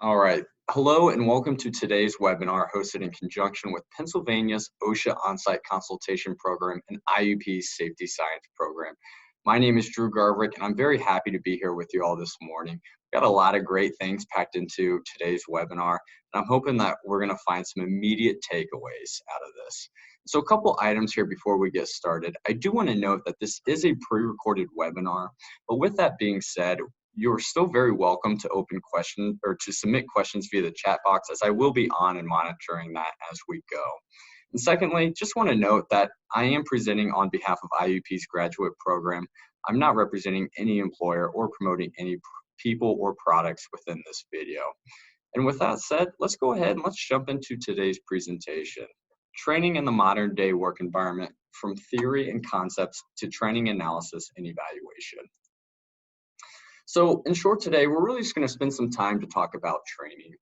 All right. Hello and welcome to today's webinar hosted in conjunction with Pennsylvania's OSHA On-Site Consultation Program and IUP's Safety Science Program. My name is Drew Garvick, and I'm very happy to be here with you all this morning. We've got a lot of great things packed into today's webinar, and I'm hoping that we're going to find some immediate takeaways out of this. So a couple items here before we get started. I do want to note that this is a pre-recorded webinar, but with that being said, you're still very welcome to open questions or to submit questions via the chat box, as I will be on and monitoring that as we go. And secondly, just want to note that I am presenting on behalf of IUP's graduate program. I'm not representing any employer or promoting any people or products within this video. And with that said, let's go ahead and let's jump into today's presentation. Training in the modern day work environment, from theory and concepts to training analysis and evaluation. So in short today, we're really just going to spend some time to talk about training.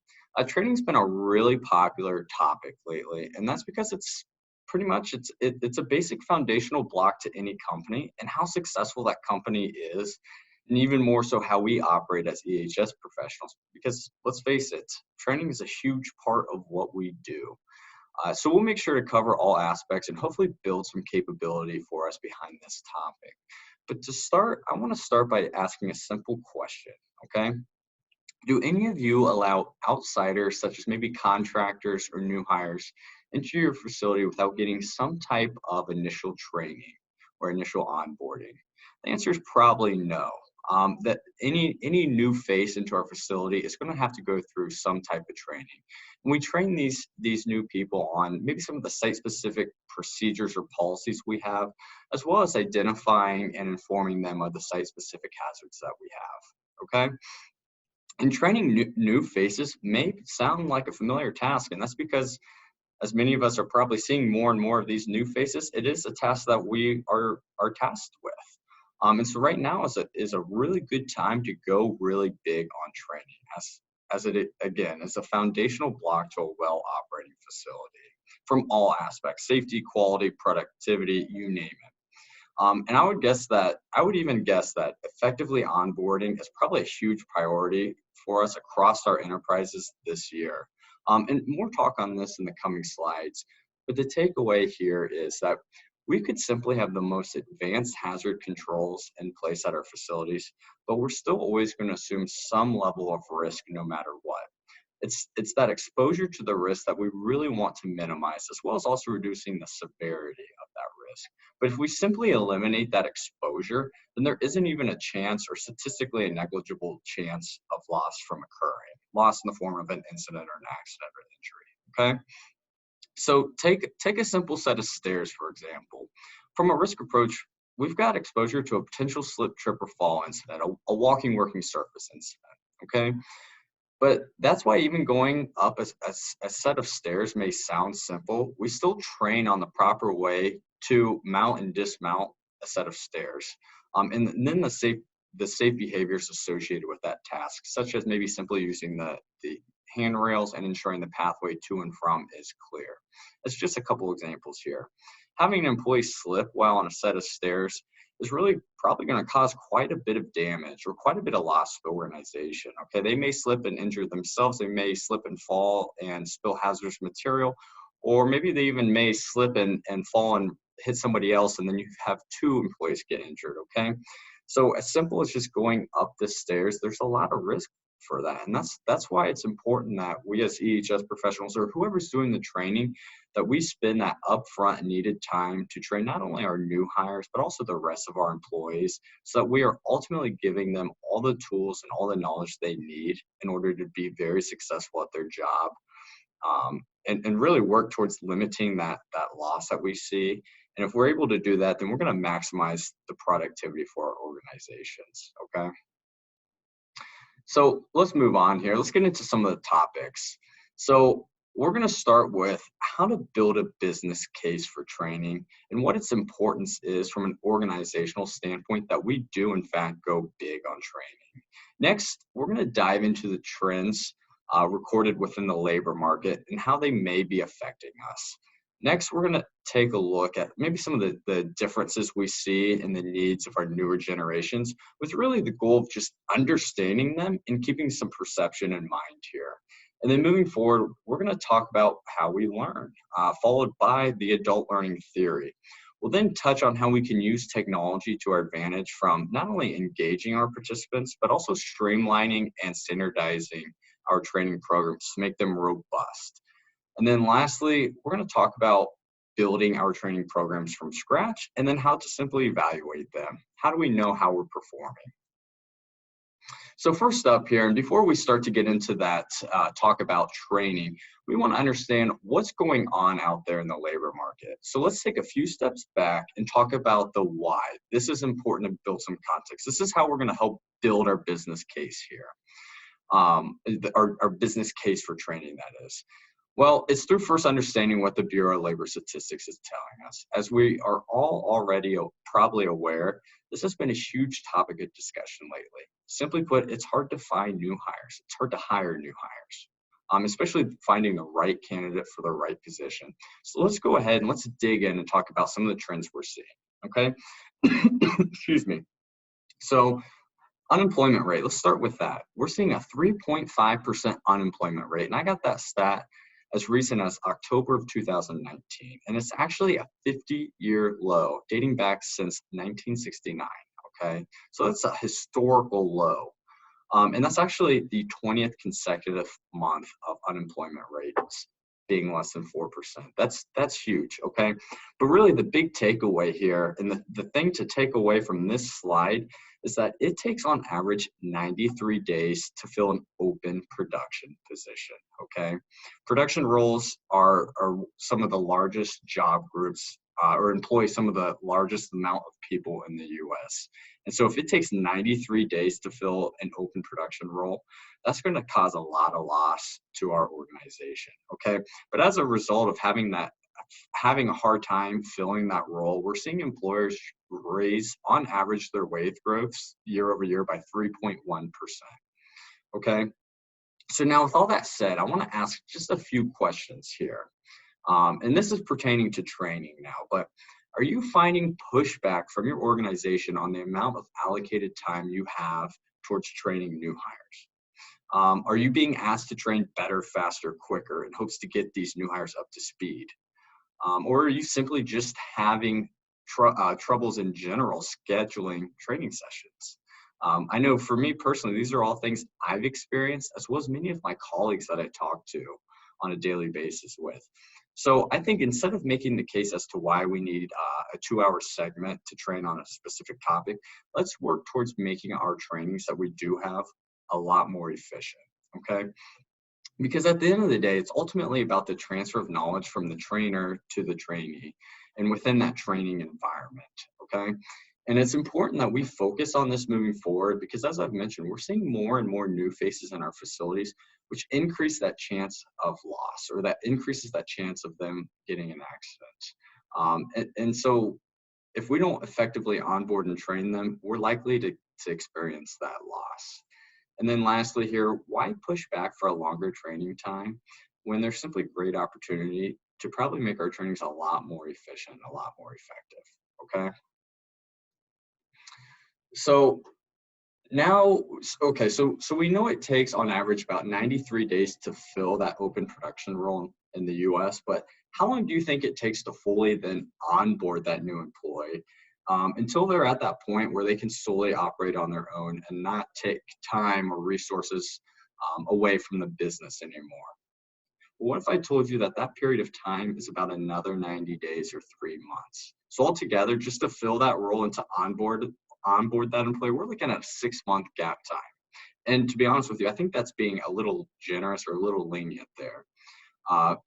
Training's been a really popular topic lately, and that's because it's pretty much, it's a basic foundational block to any company and how successful that company is, and even more so how we operate as EHS professionals. Because let's face it, training is a huge part of what we do. So we'll make sure to cover all aspects and hopefully build some capability for us behind this topic. But to start, I want to start by asking a simple question, okay? Do any of you allow outsiders, such as maybe contractors or new hires, into your facility without getting some type of initial training or initial onboarding? The answer is probably no. That any new face into our facility is going to have to go through some type of training. And we train these new people on maybe some of the site-specific procedures or policies we have, as well as identifying and informing them of the site-specific hazards that we have, okay? And training new faces may sound like a familiar task, and that's because, as many of us are probably seeing more and more of these new faces, it is a task that we are tasked with. And so right now is a really good time to go really big on training, as it again is a foundational block to a well-operating facility from all aspects: safety, quality, productivity, you name it. And I would even guess that effectively onboarding is probably a huge priority for us across our enterprises this year. And more talk on this in the coming slides. But the takeaway here is that we could simply have the most advanced hazard controls in place at our facilities, but we're still always going to assume some level of risk no matter what. It's that exposure to the risk that we really want to minimize, as well as also reducing the severity of that risk. But if we simply eliminate that exposure, then there isn't even a chance, or statistically a negligible chance, of loss from occurring. Loss in the form of an incident or an accident or injury, okay? So take a simple set of stairs, for example. From a risk approach, we've got exposure to a potential slip, trip, or fall incident, a walking working surface incident, okay? But that's why even going up a set of stairs may sound simple. We still train on the proper way to mount and dismount a set of stairs. And then the safe behaviors associated with that task, such as maybe simply using the handrails and ensuring the pathway to and from is clear. It's just a couple examples here. Having an employee slip while on a set of stairs is really probably going to cause quite a bit of damage or quite a bit of loss to the organization. Okay, they may slip and injure themselves. They may slip and fall and spill hazardous material, or maybe they even may slip and fall and hit somebody else, and then you have two employees get injured, okay? So as simple as just going up the stairs, there's a lot of risk for that. And that's why it's important that we as EHS professionals, or whoever's doing the training, that we spend that upfront and needed time to train not only our new hires, but also the rest of our employees, so that we are ultimately giving them all the tools and all the knowledge they need in order to be very successful at their job, and really work towards limiting that loss that we see. And if we're able to do that, then we're going to maximize the productivity for our organizations, okay? So let's move on here. Let's get into some of the topics. So we're going to start with how to build a business case for training and what its importance is from an organizational standpoint, that we do in fact go big on training. Next, we're going to dive into the trends recorded within the labor market and how they may be affecting us. Next, we're going to take a look at maybe some of the differences we see in the needs of our newer generations, with really the goal of just understanding them and keeping some perception in mind here. And then moving forward, we're going to talk about how we learn, followed by the adult learning theory. We'll then touch on how we can use technology to our advantage from not only engaging our participants, but also streamlining and standardizing our training programs to make them robust. And then lastly, we're going to talk about building our training programs from scratch and then how to simply evaluate them. How do we know how we're performing? So first up here, and before we start to get into that talk about training, we want to understand what's going on out there in the labor market. So let's take a few steps back and talk about the why. This is important to build some context. This is how we're going to help build our business case here. Our business case for training, that is. Well, it's through first understanding what the Bureau of Labor Statistics is telling us. As we are all already probably aware, this has been a huge topic of discussion lately. Simply put, it's hard to find new hires. It's hard to hire new hires, especially finding the right candidate for the right position. So let's go ahead and let's dig in and talk about some of the trends we're seeing, okay? Excuse me. So unemployment rate, let's start with that. We're seeing a 3.5% unemployment rate, and I got that stat as recent as October of 2019, and it's actually a 50-year low dating back since 1969, okay? So that's a historical low, and that's actually the 20th consecutive month of unemployment rates being less than 4%. That's huge, okay? But really the big takeaway here, and the thing to take away from this slide is that it takes on average 93 days to fill an open production position, okay? Production roles are some of the largest job groups or employ some of the largest amount of people in the US. And so if it takes 93 days to fill an open production role, that's going to cause a lot of loss to our organization, okay? But as a result of having a hard time filling that role, we're seeing employers raise on average their wage growths year over year by 3.1%, okay? So now with all that said, I want to ask just a few questions here. And this is pertaining to training now, but are you finding pushback from your organization on the amount of allocated time you have towards training new hires? Are you being asked to train better, faster, quicker in hopes to get these new hires up to speed? Or are you simply just having troubles in general scheduling training sessions? I know for me personally, these are all things I've experienced, as well as many of my colleagues that I talk to on a daily basis with. So I think instead of making the case as to why we need a 2-hour segment to train on a specific topic, let's work towards making our trainings that we do have a lot more efficient, okay? Because at the end of the day, it's ultimately about the transfer of knowledge from the trainer to the trainee and within that training environment, okay? And it's important that we focus on this moving forward because, as I've mentioned, we're seeing more and more new faces in our facilities, which increase that chance of loss, or that increases that chance of them getting an accident. And so if we don't effectively onboard and train them, we're likely to experience that loss. And then lastly here, why push back for a longer training time when there's simply great opportunity to probably make our trainings a lot more efficient, a lot more effective, okay? So now, okay, so we know it takes on average about 93 days to fill that open production role in the US, but how long do you think it takes to fully then onboard that new employee until they're at that point where they can solely operate on their own and not take time or resources away from the business anymore? Well, what if I told you that that period of time is about another 90 days or 3 months? So altogether, just to fill that role and to onboard that employee, we're looking at a 6-month gap time. And to be honest with you, I think that's being a little generous or a little lenient there.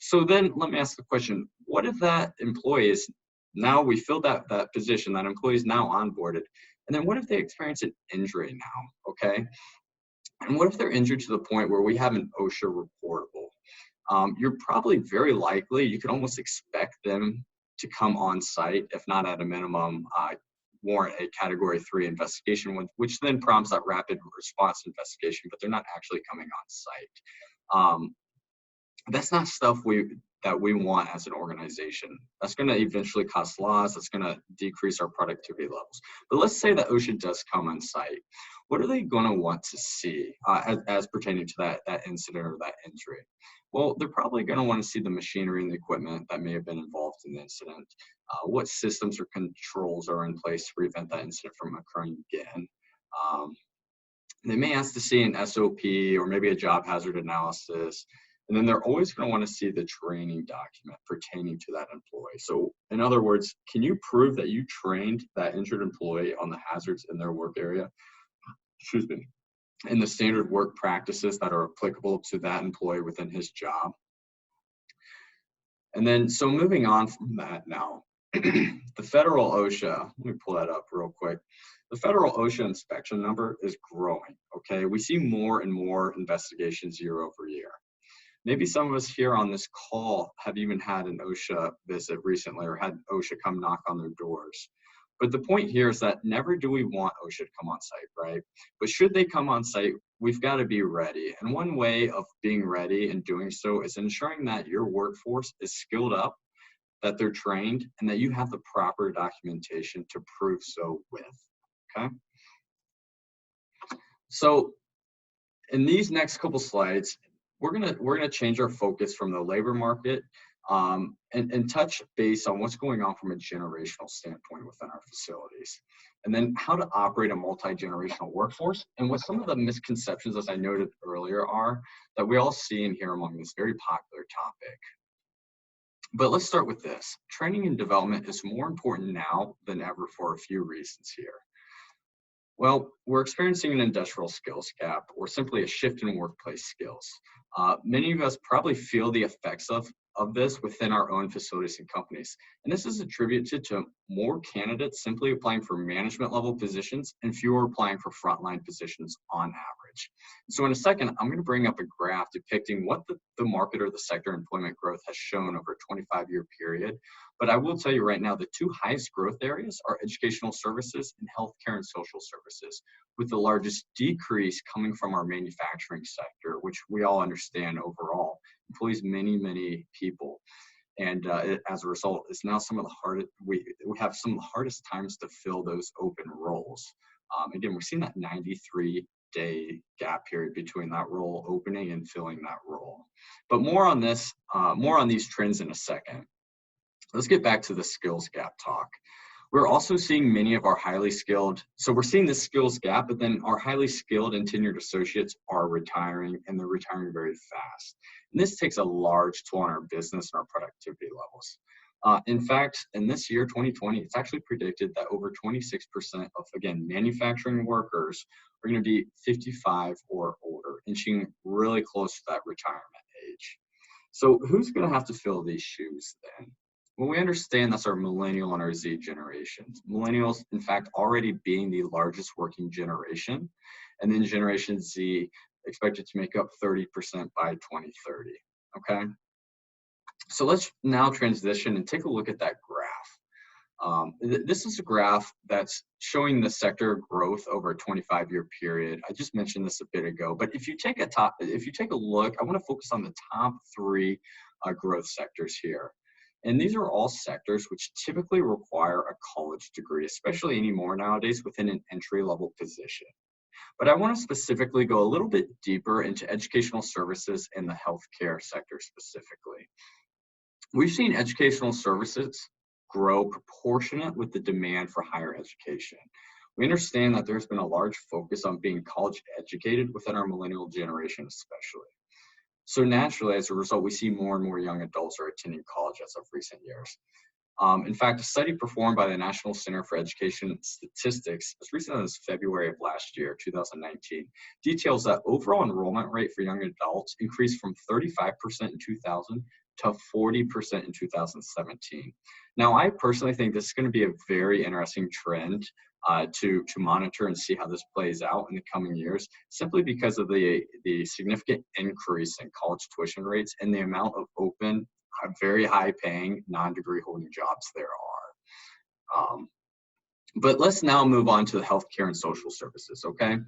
So then let me ask the question, what if that employee is, now we filled that position, that employee is now onboarded, and then what if they experience an injury now, okay? And what if they're injured to the point where we have an OSHA reportable? You're probably very likely, you could almost expect them to come on site, if not at a minimum, warrant a Category 3 investigation, which then prompts that rapid response investigation, but they're not actually coming on site. That's not stuff that we want as an organization. That's going to eventually cost loss. That's going to decrease our productivity levels. But let's say that OSHA does come on site. What are they going to want to see as pertaining to that incident or that injury? Well, they're probably going to want to see the machinery and the equipment that may have been involved in the incident. What systems or controls are in place to prevent that incident from occurring again? They may ask to see an SOP or maybe a job hazard analysis. And then they're always going to want to see the training document pertaining to that employee. So in other words, can you prove that you trained that injured employee on the hazards in their work area? Excuse me. And the standard work practices that are applicable to that employee within his job. And then, so moving on from that now, the federal OSHA, let me pull that up real quick. The federal OSHA inspection number is growing, okay? We see more and more investigations year over year. Maybe some of us here on this call have even had an OSHA visit recently or had OSHA come knock on their doors. But the point here is that never do we want OSHA to come on site, right? But should they come on site, we've got to be ready. And one way of being ready and doing so is ensuring that your workforce is skilled up, that they're trained, and that you have the proper documentation to prove so with, okay? So in these next couple slides, we're gonna change our focus from the labor market and touch base on what's going on from a generational standpoint within our facilities, and then how to operate a multi-generational workforce, and what some of the misconceptions, as I noted earlier, are that we all see and hear among this very popular topic. But let's start with this. Training and development is more important now than ever for a few reasons here. Well, we're experiencing an industrial skills gap or simply a shift in workplace skills. Many of us probably feel the effects of this within our own facilities and companies. And this is attributed to more candidates simply applying for management level positions and fewer applying for frontline positions on average. So in a second, I'm going to bring up a graph depicting what the market or the sector employment growth has shown over a 25-year period. But I will tell you right now, the two highest growth areas are educational services and healthcare and social services, with the largest decrease coming from our manufacturing sector, which we all understand overall employs many, many people. And as a result, it's now some of the hardest, we have some of the hardest times to fill those open roles. Again, we're seeing that 93-day gap period between that role opening and filling that role. But more on this, more on these trends in a second. Let's get back to the skills gap talk. We're also seeing many of our highly skilled, so we're seeing this skills gap, but then our highly skilled and tenured associates are retiring, and they're retiring very fast. And this takes a large toll on our business and our productivity levels. In fact, in this year, 2020, it's actually predicted that over 26% of, again, manufacturing workers are going to be 55 or older, inching really close to that retirement age. So who's going to have to fill these shoes then? Well, we understand that's our millennial and our Z generations. Millennials, in fact, already being the largest working generation, and then Generation Z expected to make up 30% by 2030, okay? So let's now transition and take a look at that graph. This is a graph that's showing the sector growth over a 25-year period. I just mentioned this a bit ago, but if you take a look, I want to focus on the top three growth sectors here. And these are all sectors which typically require a college degree, especially anymore nowadays within an entry-level position. But I want to specifically go a little bit deeper into educational services and the healthcare sector specifically. We've seen educational services grow proportionate with the demand for higher education. We understand that there's been a large focus on being college educated within our millennial generation especially. So naturally, as a result, we see more and more young adults are attending college as of recent years. In fact, a study performed by the National Center for Education and Statistics as recently as February of last year, 2019, details that overall enrollment rate for young adults increased from 35% in 2000 to 40% in 2017. Now, I personally think this is going to be a very interesting trend to monitor and see how this plays out in the coming years, simply because of the significant increase in college tuition rates and the amount of open, very high paying, non-degree holding jobs there are. But let's now move on to the healthcare and social services, okay?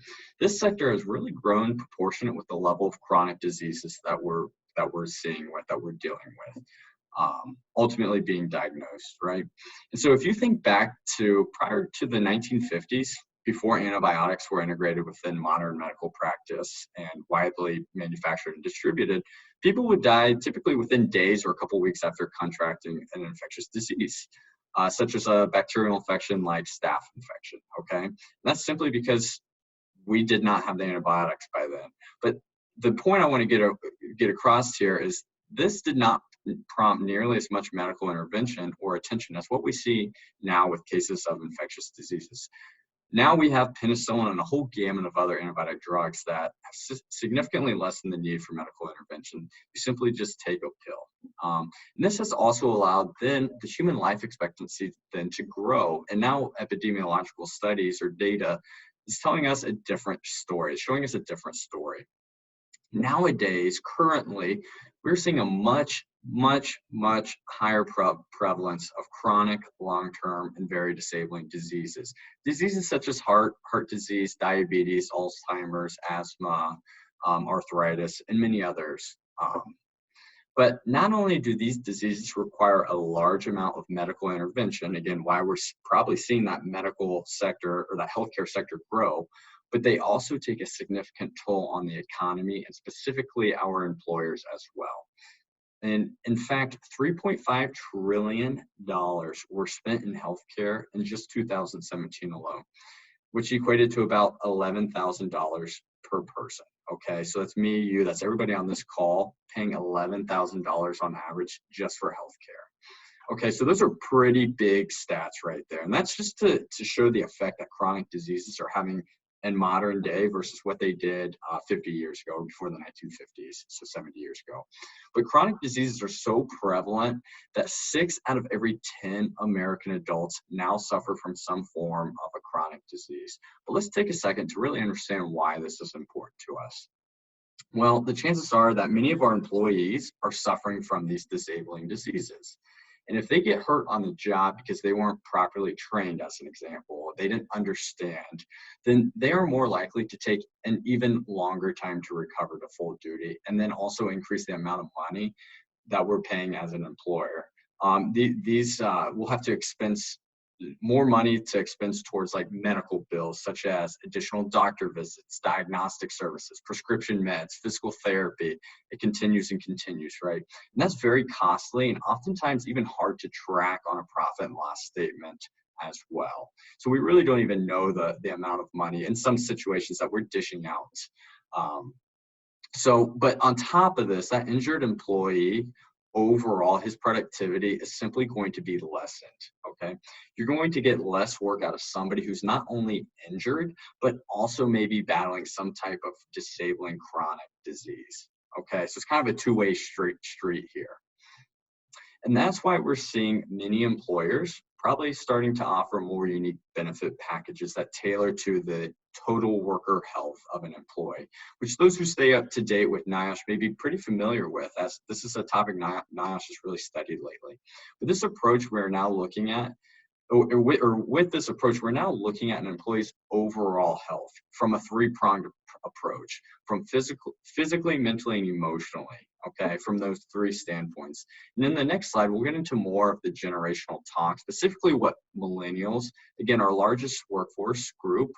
This sector has really grown proportionate with the level of chronic diseases that we're that we're seeing with, that we're dealing with, ultimately being diagnosed, right? And so if you think back to prior to the 1950s, before antibiotics were integrated within modern medical practice and widely manufactured and distributed, people would die typically within days or a couple weeks after contracting an infectious disease, such as a bacterial infection like staph infection, okay? And that's simply because we did not have the antibiotics by then. But the point I want to get across here is this did not prompt nearly as much medical intervention or attention as what we see now with cases of infectious diseases. Now we have penicillin and a whole gamut of other antibiotic drugs that have significantly lessened the need for medical intervention. You simply just take a pill. And this has also allowed then the human life expectancy then to grow. And now epidemiological studies or data is telling us a different story, it's showing us a different story. Nowadays, currently, we're seeing a much higher prevalence of chronic, long-term, and very disabling diseases. Diseases such as heart disease, diabetes, Alzheimer's, asthma, arthritis, and many others. But not only do these diseases require a large amount of medical intervention, again, why we're probably seeing that medical sector or that healthcare sector grow, but they also take a significant toll on the economy and specifically our employers as well. And in fact, $3.5 trillion were spent in healthcare in just 2017 alone, which equated to about $11,000 per person. Okay, so that's me, you, that's everybody on this call paying $11,000 on average just for healthcare. Okay, so those are pretty big stats right there. And that's just to show the effect that chronic diseases are having in modern day versus what they did 50 years ago, before the 1950s, so 70 years ago. But chronic diseases are so prevalent that 6 out of every 10 American adults now suffer from some form of a chronic disease. But let's take a second to really understand why this is important to us. Well, the chances are that many of our employees are suffering from these disabling diseases. And if they get hurt on the job because they weren't properly trained, as an example, they didn't understand, then they are more likely to take an even longer time to recover to full duty, and then also increase the amount of money that we're paying as an employer. We'll have to expense more money to expense towards like medical bills, such as additional doctor visits, diagnostic services, prescription meds, physical therapy. It continues and continues, right? And that's very costly and oftentimes even hard to track on a profit and loss statement as well. So we really don't even know the amount of money in some situations that we're dishing out. But on top of this, that injured employee, overall, his productivity is simply going to be lessened, okay? You're going to get less work out of somebody who's not only injured, but also maybe battling some type of disabling chronic disease, okay? So it's kind of a two-way street here. And that's why we're seeing many employers probably starting to offer more unique benefit packages that tailor to the total worker health of an employee, which those who stay up to date with NIOSH may be pretty familiar with, as this is a topic NIOSH has really studied lately. But this approach we're now looking at, with this approach, we're now looking at an employee's overall health from a three-pronged approach, from physically, mentally, and emotionally, okay, from those three standpoints. And then the next slide, we'll get into more of the generational talk, specifically what millennials, again, our largest workforce group,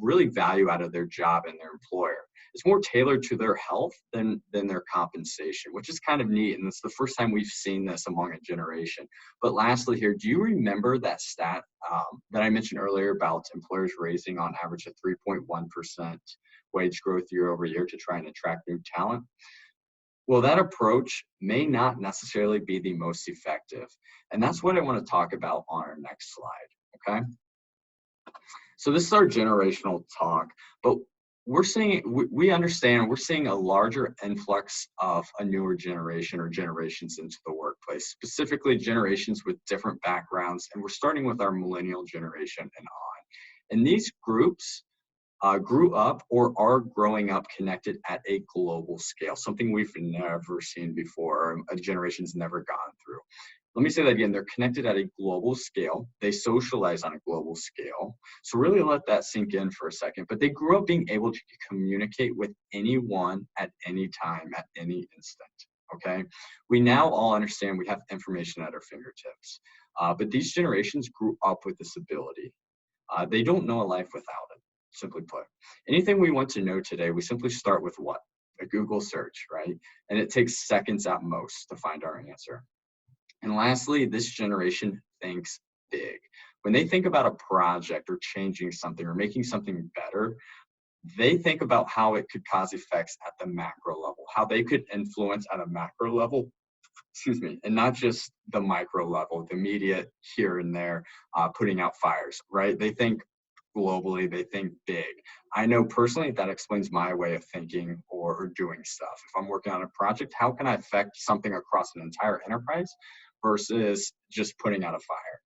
really value out of their job and their employer. It's more tailored to their health than their compensation, which is kind of neat. And it's the first time we've seen this among a generation. But lastly here, do you remember that stat that I mentioned earlier about employers raising on average a 3.1% wage growth year over year to try and attract new talent? Well, that approach may not necessarily be the most effective. And that's what I want to talk about on our next slide, okay? So this is our generational talk, but we understand we're seeing a larger influx of a newer generation or generations into the workplace, specifically generations with different backgrounds. And we're starting with our millennial generation and on. And these groups grew up or are growing up connected at a global scale, something we've never seen before, or a generation's never gone through. Let me say that again. They're connected at a global scale. They socialize on a global scale. So really let that sink in for a second. But they grew up being able to communicate with anyone at any time, at any instant. Okay. We now all understand we have information at our fingertips. But these generations grew up with this ability. They don't know a life without it, simply put. Anything we want to know today, we simply start with what? A Google search, right? And it takes seconds at most to find our answer. And lastly, this generation thinks big. When they think about a project or changing something or making something better, they think about how it could cause effects at the macro level, how they could influence at a macro level, excuse me, and not just the micro level, the immediate here and there, putting out fires, right? They think globally, they think big. I know personally that explains my way of thinking or doing stuff. If I'm working on a project, how can I affect something across an entire enterprise versus just putting out a fire?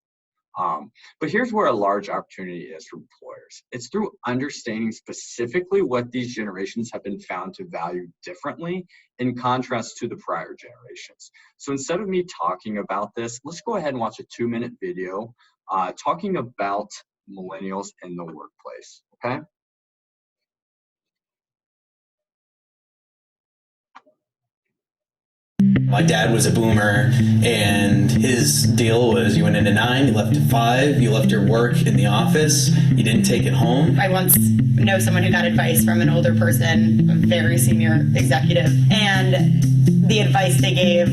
But here's where a large opportunity is for employers. It's through understanding specifically what these generations have been found to value differently in contrast to the prior generations. So instead of me talking about this, let's go ahead and watch a 2-minute video talking about millennials in the workplace, okay? My dad was a boomer, and his deal was you went in at 9, you left at 5, you left your work in the office, you didn't take it home. I once know someone who got advice from an older person, a very senior executive, and the advice they gave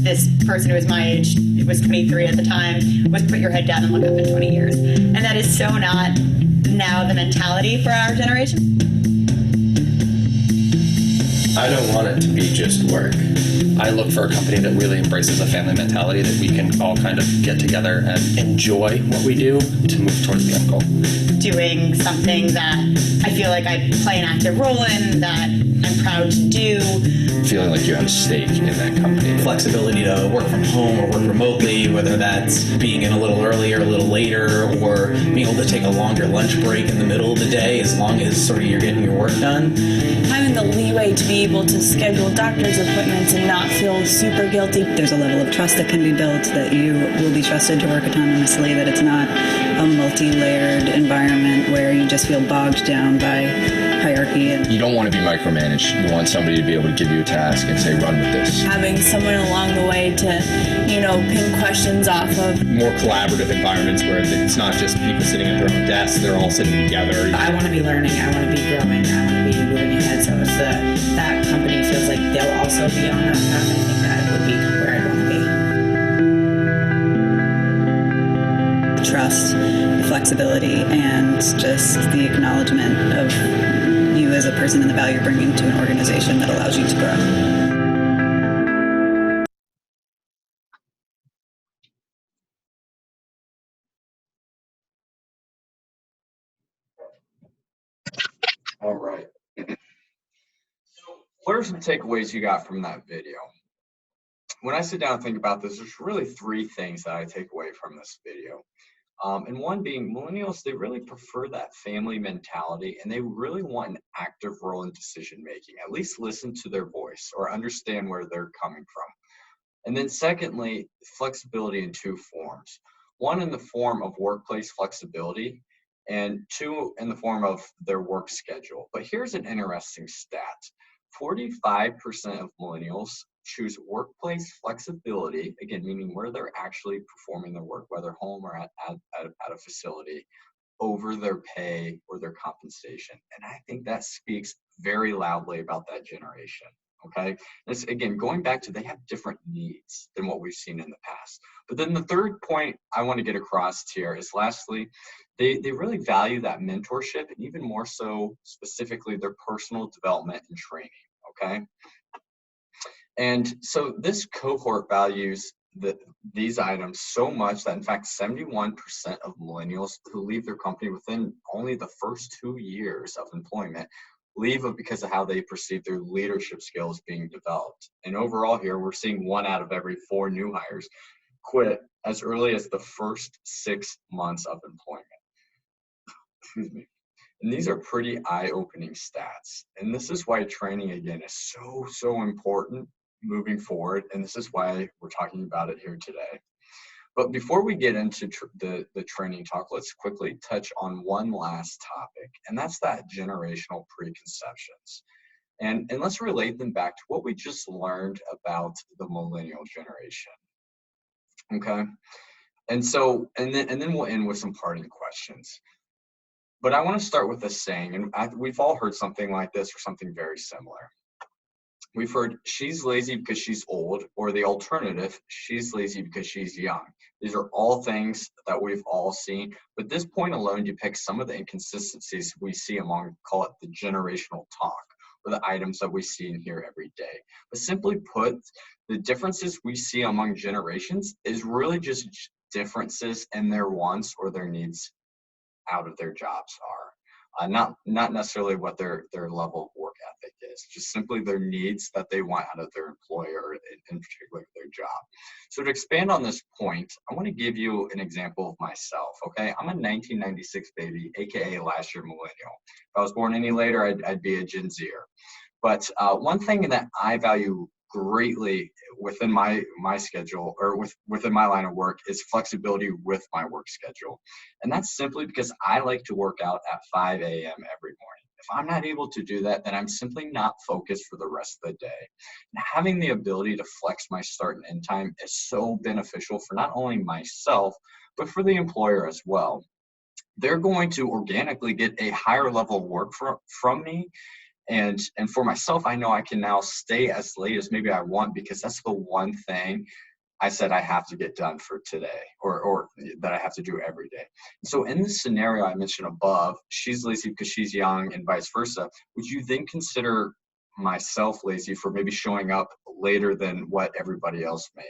this person who was my age, it was 23 at the time, was put your head down and look up in 20 years. And that is so not now the mentality for our generation. I don't want it to be just work. I look for a company that really embraces a family mentality, that we can all kind of get together and enjoy what we do to move towards the end goal. Doing something that I feel like I play an active role in, that I'm proud to do. Feeling like you have a stake in that company. Flexibility to work from home or work remotely, whether that's being in a little earlier, a little later, or being able to take a longer lunch break in the middle of the day, as long as sort of you're getting your work done. Having the leeway to be able to schedule doctor's appointments and not feel super guilty. There's a level of trust that can be built, that you will be trusted to work autonomously, that it's not a multi-layered environment where you just feel bogged down by hierarchy. You don't want to be micromanaged. You want somebody to be able to give you a task and say, run with this. Having someone along the way to, ping questions off of. More collaborative environments where it's not just people sitting at their own desks, they're all sitting together. I want to be learning, I want to be growing, I want to be moving ahead. So if that company feels like they'll also be on that path, I think that would be where I'd want to be. Trust, flexibility, and just the acknowledgement of you as a person and the value you're bringing to an organization that allows you to grow. All right. So what are some takeaways you got from that video? When I sit down and think about this, there's really 3 things that I take away from this video. And one being, millennials, they really prefer that family mentality, and they really want an active role in decision making. At least listen to their voice or understand where they're coming from. And then secondly, flexibility in 2 forms. One in the form of workplace flexibility, and 2 in the form of their work schedule. But here's an interesting stat. 45% of millennials choose workplace flexibility, again, meaning where they're actually performing their work, whether home or at a facility, over their pay or their compensation. And I think that speaks very loudly about that generation. Okay, this again, going back to, they have different needs than what we've seen in the past. But then the third point I want to get across here is, lastly, they really value that mentorship, and even more so specifically their personal development and training. Okay, and so this cohort values these items so much that in fact 71% of millennials who leave their company within only the first 2 years of employment leave because of how they perceive their leadership skills being developed. And overall here, we're seeing 1 out of every 4 new hires quit as early as the first 6 months of employment. Excuse me. And these are pretty eye-opening stats. And this is why training, again, is so important moving forward. And this is why we're talking about it here today. But before we get into the training talk, let's quickly touch on one last topic, and that's that generational preconceptions. And let's relate them back to what we just learned about the millennial generation. Okay? And so, and then we'll end with some parting questions. But I want to start with a saying, and we've all heard something like this or something very similar. We've heard, she's lazy because she's old, or the alternative, she's lazy because she's young. These are all things that we've all seen, but this point alone depicts some of the inconsistencies we see among, call it the generational talk, or the items that we see and hear every day. But simply put, the differences we see among generations is really just differences in their wants or their needs out of their jobs are. Not necessarily what their level of work ethic is, just simply their needs that they want out of their employer, in particular their job. So to expand on this point, I want to give you an example of myself, okay? I'm a 1996 baby, AKA last year millennial. If I was born any later, I'd be a Gen Zer. But one thing that I value greatly within my schedule, or within my line of work, is flexibility with my work schedule. And that's simply because I like to work out at 5 a.m. every morning. If I'm not able to do that, then I'm simply not focused for the rest of the day. And having the ability to flex my start and end time is so beneficial for not only myself, but for the employer as well. They're going to organically get a higher level of work from me. And for myself, I know I can now stay as late as maybe I want, because that's the one thing I said I have to get done for today, or that I have to do every day. So in this scenario I mentioned above, she's lazy because she's young and vice versa. Would you then consider myself lazy for maybe showing up later than what everybody else may?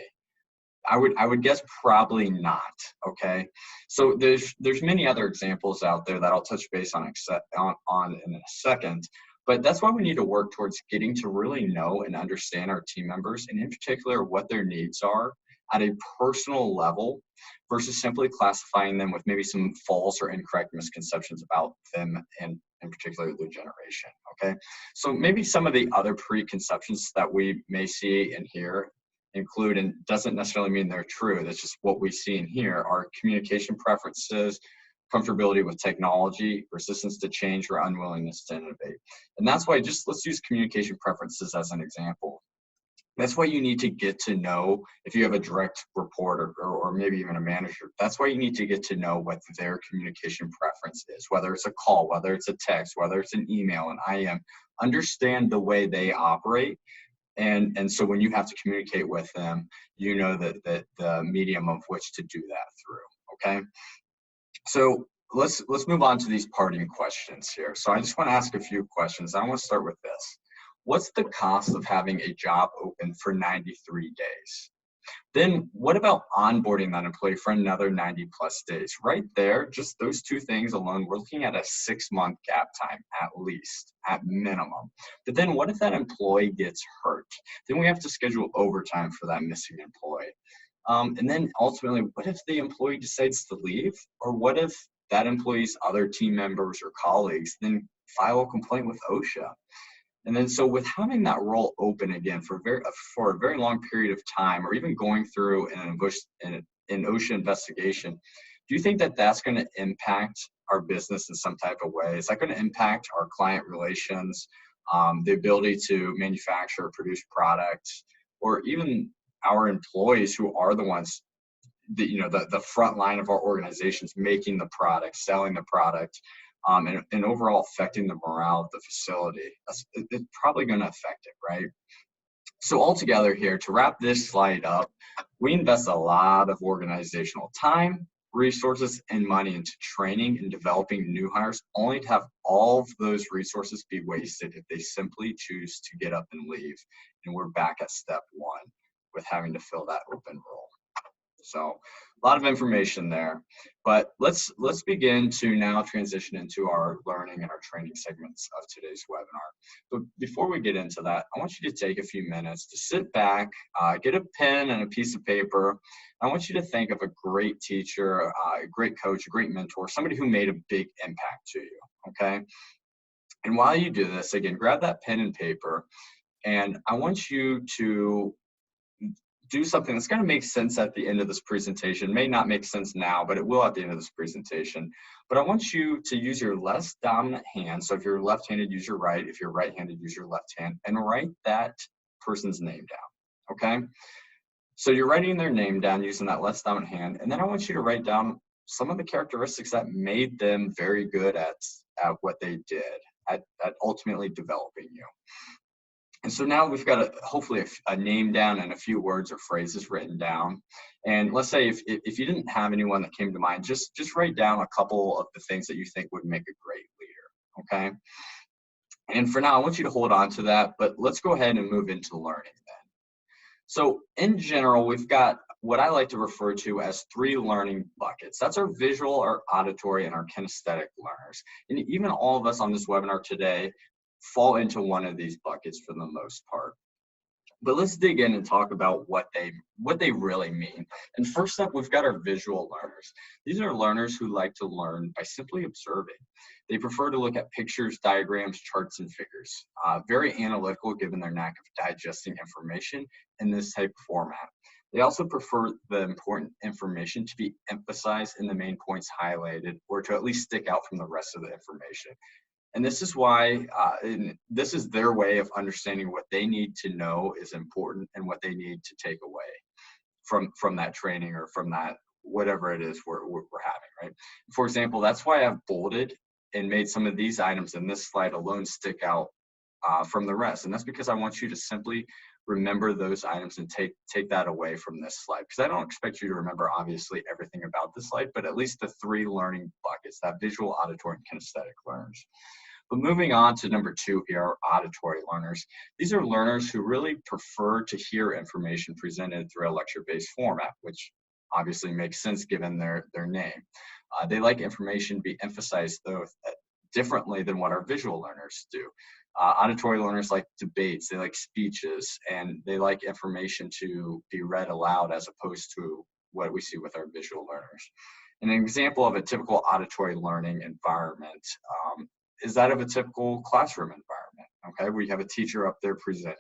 I would guess probably not. Okay, so there's many other examples out there that I'll touch base on in a second. But that's why we need to work towards getting to really know and understand our team members, and in particular what their needs are at a personal level, versus simply classifying them with maybe some false or incorrect misconceptions about them, and in particular their generation. Okay, so maybe some of the other preconceptions that we may see and hear include, and doesn't necessarily mean they're true, that's just what we see and hear, are communication preferences, comfortability with technology, resistance to change, or unwillingness to innovate. And that's why, let's use communication preferences as an example. That's why you need to get to know, if you have a direct report or maybe even a manager, that's why you need to get to know what their communication preference is, whether it's a call, whether it's a text, whether it's an email, an IM. Understand the way they operate. And so when you have to communicate with them, you know that the medium of which to do that through, okay? So let's move on to these parting questions here. So I just want to ask a few questions. I want to start with this. What's the cost of having a job open for 93 days? Then what about onboarding that employee for another 90 plus days? Right there, just those two things alone, we're looking at a 6-month gap time at least, at minimum. But then what if that employee gets hurt? Then we have to schedule overtime for that missing employee. And then ultimately, what if the employee decides to leave? Or what if that employee's other team members or colleagues then file a complaint with OSHA? And then so with having that role open again for a very long period of time, or even going through an OSHA investigation, do you think that that's going to impact our business in some type of way? Is that going to impact our client relations, the ability to manufacture or produce products, or even our employees who are the ones, the front line of our organizations, making the product, selling the product, and overall affecting the morale of the facility? It's probably going to affect it, right? So altogether here, to wrap this slide up, we invest a lot of organizational time, resources, and money into training and developing new hires, only to have all of those resources be wasted if they simply choose to get up and leave. And we're back at step one with having to fill that open role. So a lot of information there, but let's begin to now transition into our learning and our training segments of today's webinar. But before we get into that, I want you to take a few minutes to sit back, get a pen and a piece of paper. I want you to think of a great teacher, a great coach, a great mentor, somebody who made a big impact to you, okay? And while you do this, again, grab that pen and paper, and I want you to do something that's going to make sense at the end of this presentation. May not make sense now, but it will at the end of this presentation. But I want you to use your less dominant hand. So if you're left-handed, use your right. If you're right-handed, use your left hand, and write that person's name down, okay? So you're writing their name down using that less dominant hand, and then I want you to write down some of the characteristics that made them very good at what they did, at ultimately developing you. And so now we've got hopefully a name down and a few words or phrases written down. And let's say if you didn't have anyone that came to mind, just write down a couple of the things that you think would make a great leader, okay? And for now, I want you to hold on to that, but let's go ahead and move into learning then. So in general, we've got what I like to refer to as 3 learning buckets. That's our visual, our auditory, and our kinesthetic learners. And even all of us on this webinar today fall into one of these buckets for the most part. But let's dig in and talk about what they really mean. And first up, we've got our visual learners. These are learners who like to learn by simply observing. They prefer to look at pictures, diagrams, charts, and figures. Very analytical given their knack of digesting information in this type of format. They also prefer the important information to be emphasized in the main points highlighted, or to at least stick out from the rest of the information. And this is why, this is their way of understanding what they need to know is important and what they need to take away from that training or from that, whatever it is we're having, right? For example, that's why I've bolded and made some of these items in this slide alone stick out from the rest. And that's because I want you to simply remember those items and take that away from this slide. Because I don't expect you to remember, obviously, everything about this slide, but at least the 3 learning buckets, that visual, auditory, and kinesthetic learners. But moving on to number 2 here, our auditory learners. These are learners who really prefer to hear information presented through a lecture-based format, which obviously makes sense given their name. They like information to be emphasized, though, differently than what our visual learners do. Auditory learners like debates, they like speeches, and they like information to be read aloud as opposed to what we see with our visual learners. And an example of a typical auditory learning environment is that of a typical classroom environment, okay? We have a teacher up there presenting.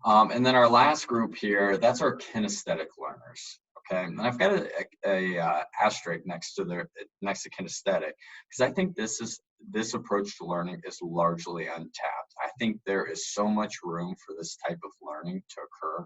And then our last group here, that's our kinesthetic learners. Okay, and I've got a asterisk next to kinesthetic, because I think this approach to learning is largely untapped. I think there is so much room for this type of learning to occur.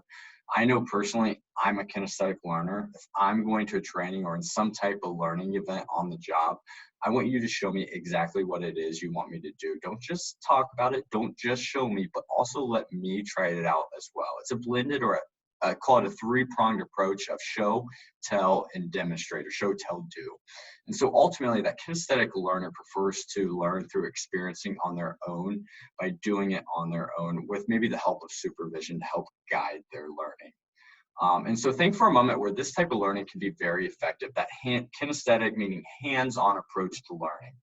I know personally, I'm a kinesthetic learner. If I'm going to a training or in some type of learning event on the job, I want you to show me exactly what it is you want me to do. Don't just talk about it. Don't just show me, but also let me try it out as well. It's a blended, or I call it a 3-pronged approach of show, tell, and demonstrate, or show, tell, do. And so ultimately, that kinesthetic learner prefers to learn through experiencing on their own, by doing it on their own with maybe the help of supervision to help guide their learning. And so think for a moment where this type of learning can be very effective, that kinesthetic, meaning hands-on approach to learning.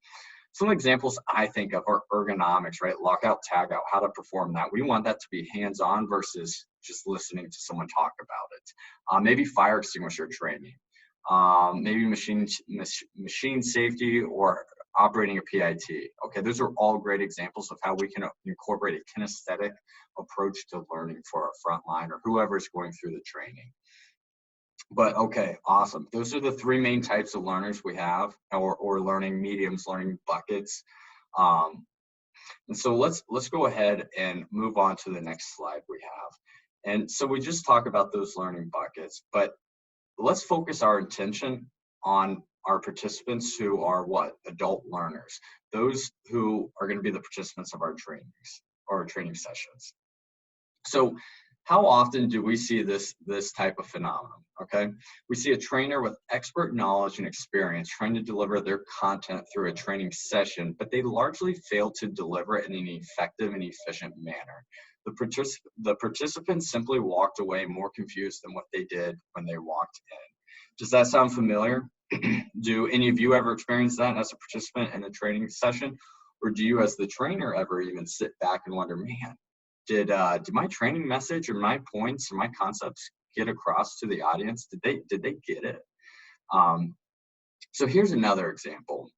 Some examples I think of are ergonomics, right? Lockout, tag out, how to perform that. We want that to be hands-on versus just listening to someone talk about it. Maybe fire extinguisher training. Maybe machine safety, or operating a PIT. Okay, those are all great examples of how we can incorporate a kinesthetic approach to learning for our frontline or whoever is going through the training. But okay, awesome. Those are the 3 main types of learners we have, or learning mediums, learning buckets. And so let's go ahead and move on to the next slide we have. And so we just talked about those learning buckets, but let's focus our attention on our participants who are what? Adult learners. Those who are going to be the participants of our trainings or our training sessions. So how often do we see this type of phenomenon? Okay, we see a trainer with expert knowledge and experience trying to deliver their content through a training session, but they largely fail to deliver it in an effective and efficient manner. The participants simply walked away more confused than what they did when they walked in. Does that sound familiar? Do any of you ever experience that as a participant in a training session? Or do you as the trainer ever even sit back and wonder, man, did my training message or my points or my concepts get across to the audience? Did they get it? So here's another example.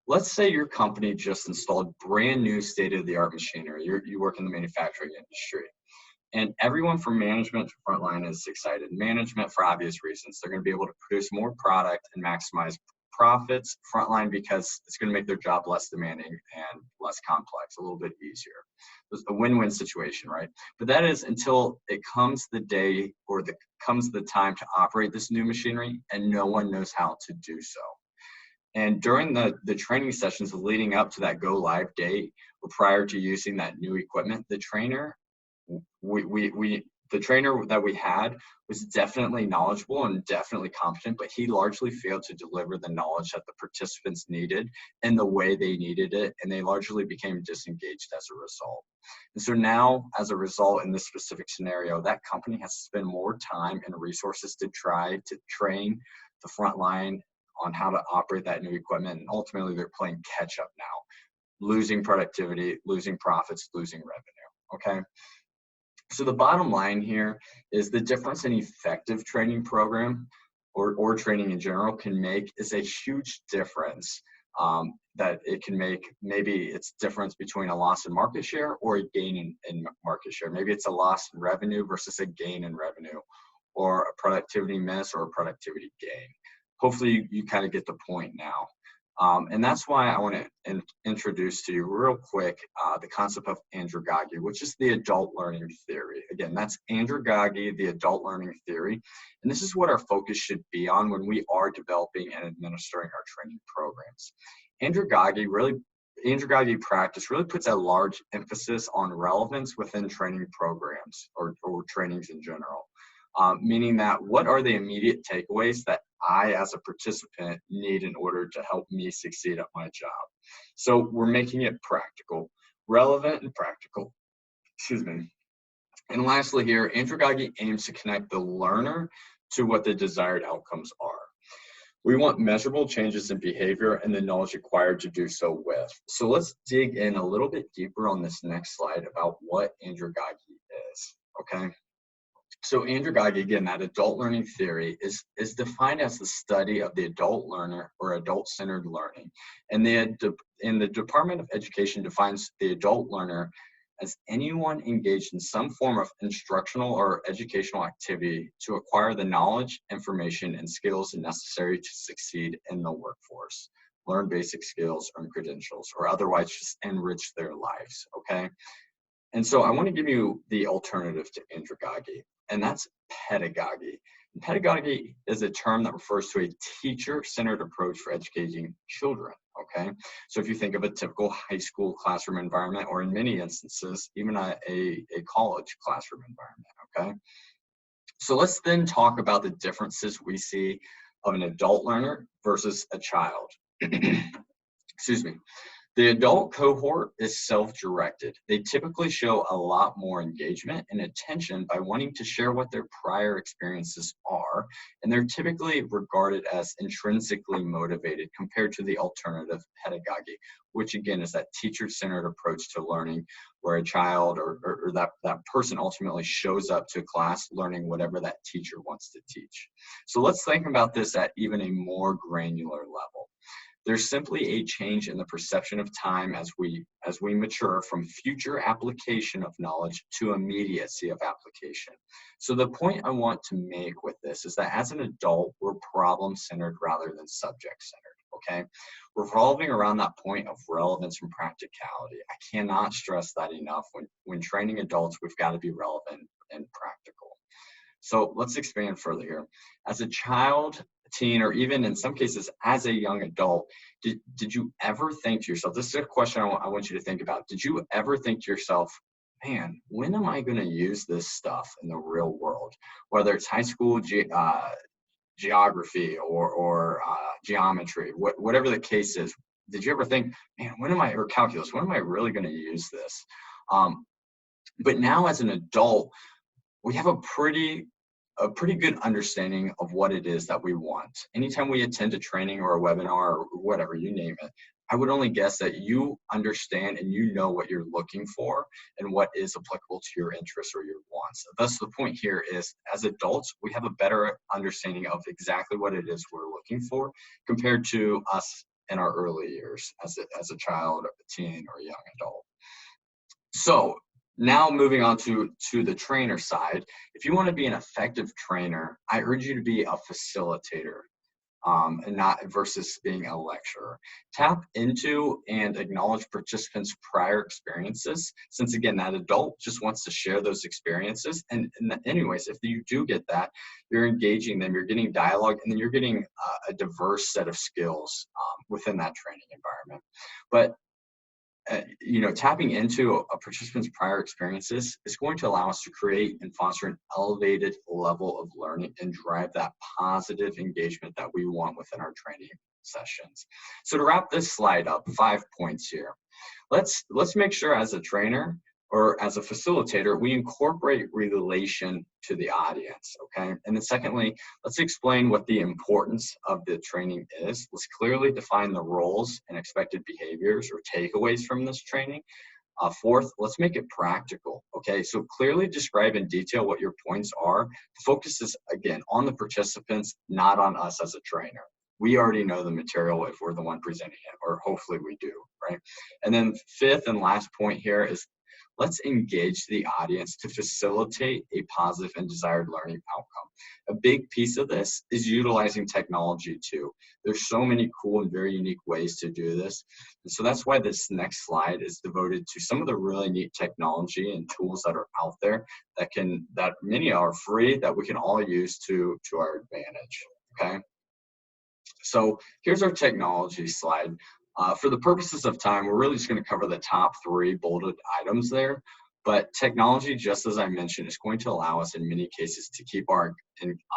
let's say your company just installed brand new state-of-the-art machinery. You work in the manufacturing industry. And everyone from management to frontline is excited. Management for obvious reasons. They're going to be able to produce more product and maximize profits. Frontline because it's going to make their job less demanding and less complex, a little bit easier. It's a win-win situation, right? But that is until it comes the day or comes the time to operate this new machinery and no one knows how to do so. And during the training sessions leading up to that go live date or prior to using that new equipment, the trainer the trainer that we had was definitely knowledgeable and definitely competent, but he largely failed to deliver the knowledge that the participants needed in the way they needed it, and they largely became disengaged as a result. And so now, as a result, in this specific scenario, that company has to spend more time and resources to try to train the front line on how to operate that new equipment, and ultimately they're playing catch up now, losing productivity, losing profits, losing revenue, okay? So the bottom line here is the difference an effective training program or training in general can make is a huge difference that it can make. Maybe it's difference between a loss in market share or a gain in market share. Maybe it's a loss in revenue versus a gain in revenue, or a productivity miss or a productivity gain. Hopefully you kind of get the point now. And that's why I want to introduce to you real quick the concept of Andragogy, which is the adult learning theory. Again, that's Andragogy, the adult learning theory. And this is what our focus should be on when we are developing and administering our training programs. Andragogy practice really puts a large emphasis on relevance within training programs or trainings in general. Meaning that what are the immediate takeaways that I as a participant need in order to help me succeed at my job. So we're making it practical, relevant and practical, excuse me. And lastly here, Andragogy aims to connect the learner to what the desired outcomes are. We want measurable changes in behavior and the knowledge acquired to do so with. So let's dig in a little bit deeper on this next slide about what Andragogy is, okay? So Andragogy, again, that adult learning theory is defined as the study of the adult learner or adult-centered learning. And the Department of Education defines the adult learner as anyone engaged in some form of instructional or educational activity to acquire the knowledge, information, and skills necessary to succeed in the workforce, learn basic skills, earn credentials, or otherwise just enrich their lives, okay? And so I want to give you the alternative to Andragogy, and that's pedagogy. And pedagogy is a term that refers to a teacher-centered approach for educating children, okay? So if you think of a typical high school classroom environment, or in many instances, even a college classroom environment, okay? So let's then talk about the differences we see of an adult learner versus a child. Excuse me. The adult cohort is self-directed. They typically show a lot more engagement and attention by wanting to share what their prior experiences are, and they're typically regarded as intrinsically motivated compared to the alternative pedagogy, which again is that teacher-centered approach to learning, where a child or that person ultimately shows up to class learning whatever that teacher wants to teach. So let's think about this at even a more granular level. There's simply a change in the perception of time as we mature from future application of knowledge to immediacy of application. So the point I want to make with this is that as an adult, we're problem-centered rather than subject-centered, okay? We're revolving around that point of relevance and practicality. I cannot stress that enough. When training adults, we've got to be relevant and practical. So let's expand further here. As a child, teen, or even in some cases as a young adult, did you ever think to yourself, this is a question I want you to think about, did you ever think to yourself, man, when am I going to use this stuff in the real world? Whether it's high school geography or geometry, whatever the case is, did you ever think, man, or calculus, when am I really going to use this? But now as an adult, we have a pretty good understanding of what it is that we want. Anytime we attend a training or a webinar or whatever, you name it, I would only guess that you understand and you know what you're looking for and what is applicable to your interests or your wants. Thus, the point here is, as adults, we have a better understanding of exactly what it is we're looking for compared to us in our early years as a child, a teen, or a young adult. So now moving on to the trainer side, if you want to be an effective trainer, I urge you to be a facilitator. And not versus being a lecturer. Tap into and acknowledge participants' prior experiences, since again, that adult just wants to share those experiences. And anyways, if you do get that, you're engaging them, you're getting dialogue, and then you're getting a diverse set of skills within that training environment. But tapping into a participant's prior experiences is going to allow us to create and foster an elevated level of learning and drive that positive engagement that we want within our training sessions. So to wrap this slide up, 5 points here. Let's make sure as a trainer or as a facilitator, we incorporate relation to the audience, okay? And then secondly, let's explain what the importance of the training is. Let's clearly define the roles and expected behaviors or takeaways from this training. Fourth, let's make it practical, okay? So clearly describe in detail what your points are. The focus is, again, on the participants, not on us as a trainer. We already know the material if we're the one presenting it, or hopefully we do, right? And then fifth and last point here is let's engage the audience to facilitate a positive and desired learning outcome. A big piece of this is utilizing technology too. There's so many cool and very unique ways to do this. And so that's why this next slide is devoted to some of the really neat technology and tools that are out there that many are free that we can all use to our advantage, okay? So here's our technology slide. For the purposes of time, we're really just going to cover the top 3 bolded items there. But technology, just as I mentioned, is going to allow us in many cases to keep our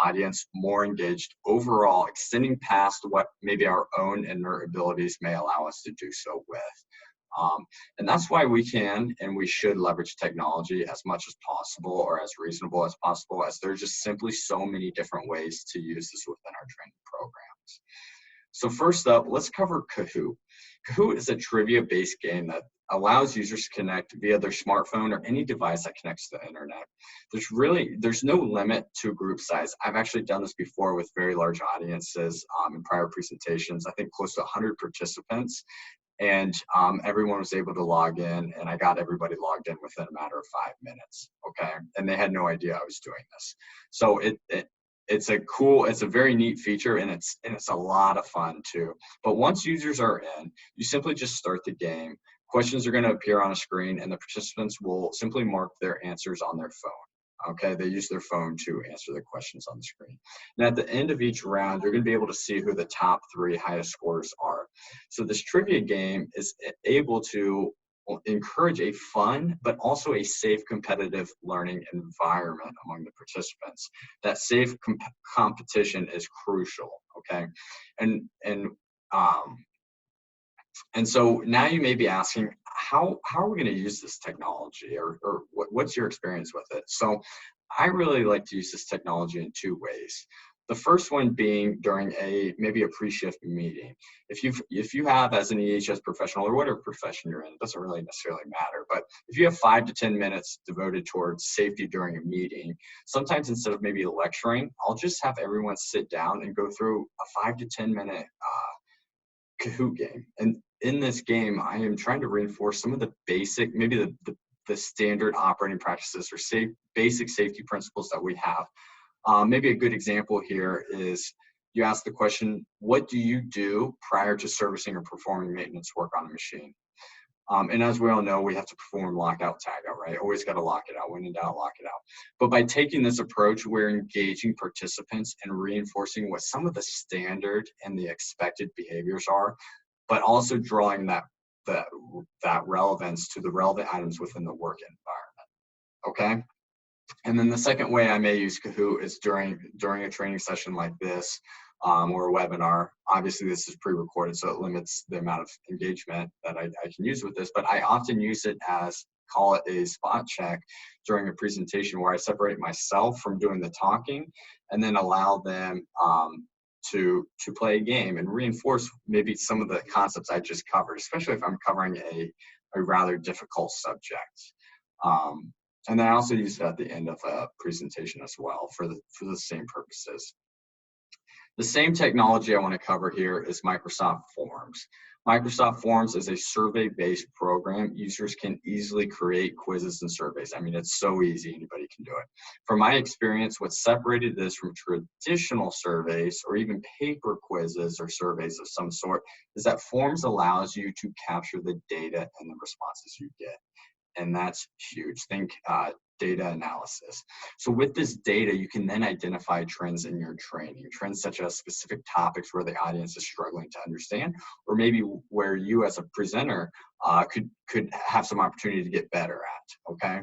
audience more engaged overall, extending past what maybe our own inner abilities may allow us to do so with. And that's why we can and we should leverage technology as much as possible or as reasonable as possible, as there's just simply so many different ways to use this within our training programs. So first up, let's cover Kahoot. Kahoot is a trivia-based game that allows users to connect via their smartphone or any device that connects to the internet. There's no limit to group size. I've actually done this before with very large audiences in prior presentations, I think close to 100 participants. And everyone was able to log in, and I got everybody logged in within a matter of 5 minutes, okay? And they had no idea I was doing this. So it's a very neat feature, and it's a lot of fun too. But once users are in, you simply just start the game. Questions are going to appear on a screen, and the participants will simply mark their answers on their phone. Okay, they use their phone to answer the questions on the screen. And at the end of each round, you're going to be able to see who the top 3 highest scores are. So this trivia game is able to encourage a fun but also a safe competitive learning environment among the participants. That safe competition is crucial, okay? And so now you may be asking, how are we going to use this technology, or what's your experience with it? So I really like to use this technology in 2 ways. The first one being during maybe a pre-shift meeting. If you have, as an EHS professional or whatever profession you're in, it doesn't really necessarily matter, but if you have 5 to 10 minutes devoted towards safety during a meeting, sometimes instead of maybe lecturing, I'll just have everyone sit down and go through a 5 to 10 minute Kahoot game. And in this game, I am trying to reinforce some of the basic, maybe the standard operating practices or basic safety principles that we have. Maybe a good example here is you ask the question, what do you do prior to servicing or performing maintenance work on a machine? And as we all know, we have to perform lockout, tagout, right? Always got to lock it out. When in doubt, lock it out. But by taking this approach, we're engaging participants and reinforcing what some of the standard and the expected behaviors are, but also drawing that relevance to the relevant items within the work environment, okay? And then the second way I may use Kahoot is during a training session like this, or a webinar. Obviously, this is pre-recorded, so it limits the amount of engagement that I can use with this, but I often use it as, call it a spot check during a presentation, where I separate myself from doing the talking and then allow them to play a game and reinforce maybe some of the concepts I just covered, especially if I'm covering a rather difficult subject. And then I also use it at the end of a presentation as well for the same purposes. The same technology I want to cover here is Microsoft Forms. Microsoft Forms is a survey-based program. Users can easily create quizzes and surveys. I mean, it's so easy, anybody can do it. From my experience, what separated this from traditional surveys or even paper quizzes or surveys of some sort is that Forms allows you to capture the data and the responses you get. And that's huge. Think data analysis. So with this data, you can then identify trends in your training, trends such as specific topics where the audience is struggling to understand, or maybe where you as a presenter could have some opportunity to get better at, okay?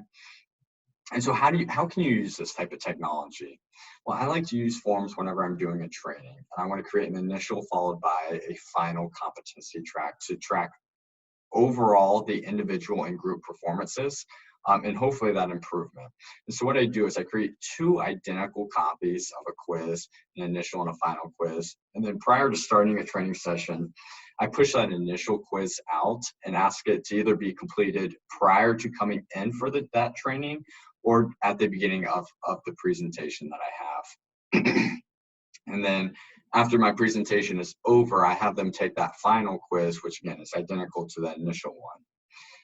And so how can you use this type of technology? Well, I like to use Forms whenever I'm doing a training. And I want to create an initial followed by a final competency track to track overall the individual and group performances, and hopefully that improvement. And so what I do is I create 2 identical copies of a quiz, an initial and a final quiz. And then prior to starting a training session, I push that initial quiz out and ask it to either be completed prior to coming in for that training or at the beginning of the presentation that I have. And then after my presentation is over, I have them take that final quiz, which again is identical to that initial one.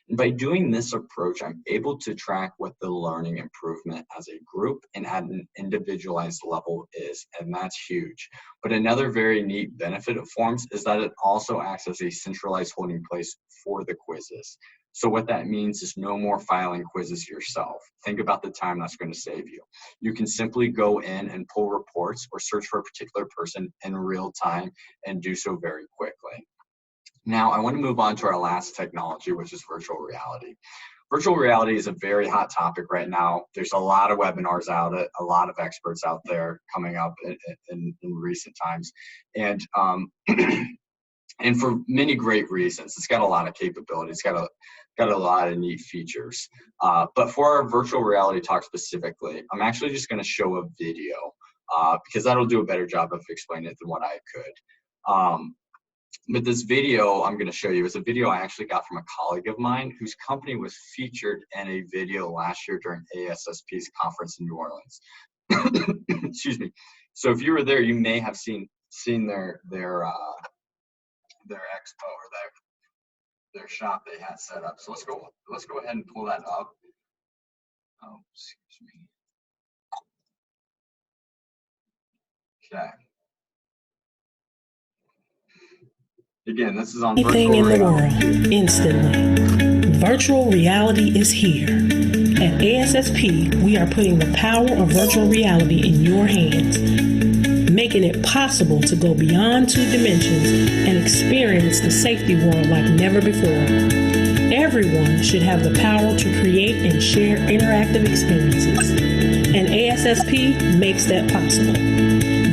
And by doing this approach, I'm able to track what the learning improvement as a group and at an individualized level is, and that's huge. But another very neat benefit of Forms is that it also acts as a centralized holding place for the quizzes. So what that means is no more filing quizzes yourself. Think about the time that's going to save you. You can simply go in and pull reports or search for a particular person in real time and do so very quickly. Now, I want to move on to our last technology, which is virtual reality. Virtual reality is a very hot topic right now. There's a lot of webinars out, a lot of experts out there coming up in recent times. And and for many great reasons. It's got a lot of capability. It's got a lot of neat features. But for our virtual reality talk specifically, I'm actually just going to show a video because that'll do a better job of explaining it than what I could. But this video I'm going to show you is a video I actually got from a colleague of mine whose company was featured in a video last year during ASSP's conference in New Orleans. Excuse me. So if you were there, you may have seen their expo or their shop they had set up. So let's go ahead and pull that up. Oh, excuse me. Okay. Again, this is on anything in the reality. world instantly. Virtual reality is here. At ASSP, we are putting the power of virtual reality in your hands, making it possible to go beyond 2 dimensions and experience the safety world like never before. Everyone should have the power to create and share interactive experiences, and ASSP makes that possible.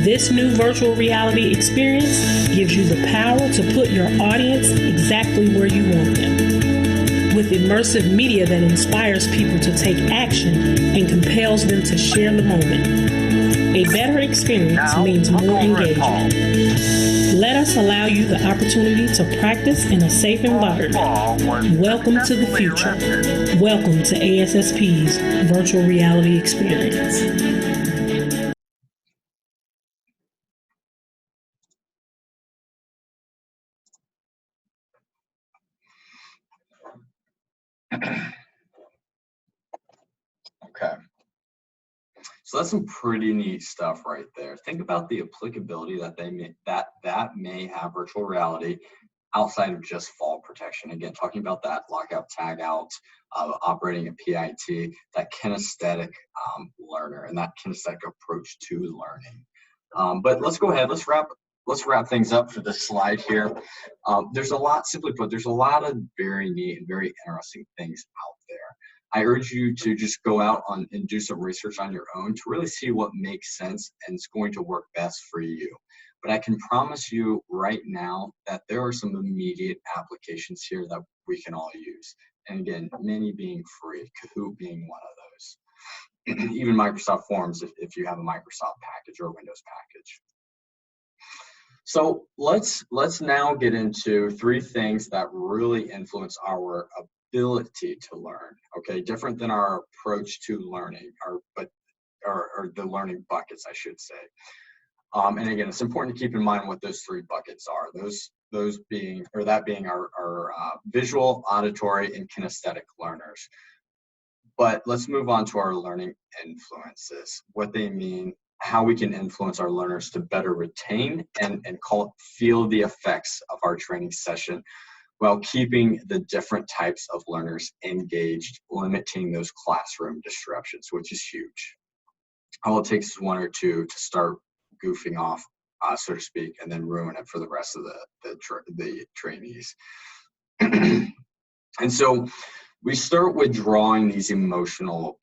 This new virtual reality experience gives you the power to put your audience exactly where you want them. With immersive media that inspires people to take action and compels them to share the moment. A better experience means more engagement. Let us allow you the opportunity to practice in a safe environment. Welcome to the future. Welcome to ASSP's virtual reality experience. Okay. So that's some pretty neat stuff right there. Think about the applicability that that may have virtual reality outside of just fall protection. Again, talking about that lockout, tag out, operating a PIT, that kinesthetic learner and that kinesthetic approach to learning. But let's go ahead. Let's wrap things up for this slide here. There's a lot, simply put, there's a lot of very neat and very interesting things out there. I urge you to just go out and do some research on your own to really see what makes sense and is going to work best for you. But I can promise you right now that there are some immediate applications here that we can all use. And again, many being free, Kahoot being one of those. Even Microsoft Forms if you have a Microsoft package or a Windows package. So let's now get into 3 things that really influence our ability to learn. Okay, different than our approach to learning, or the learning buckets, I should say. And again, it's important to keep in mind what those three buckets are. Those being, or that being our visual, auditory, and kinesthetic learners. But let's move on to our learning influences, what they mean, how we can influence our learners to better retain and feel the effects of our training session while keeping the different types of learners engaged, limiting those classroom disruptions, which is huge. All it takes is one or two to start goofing off, so to speak, and then ruin it for the rest of the trainees. And so we start with drawing these emotional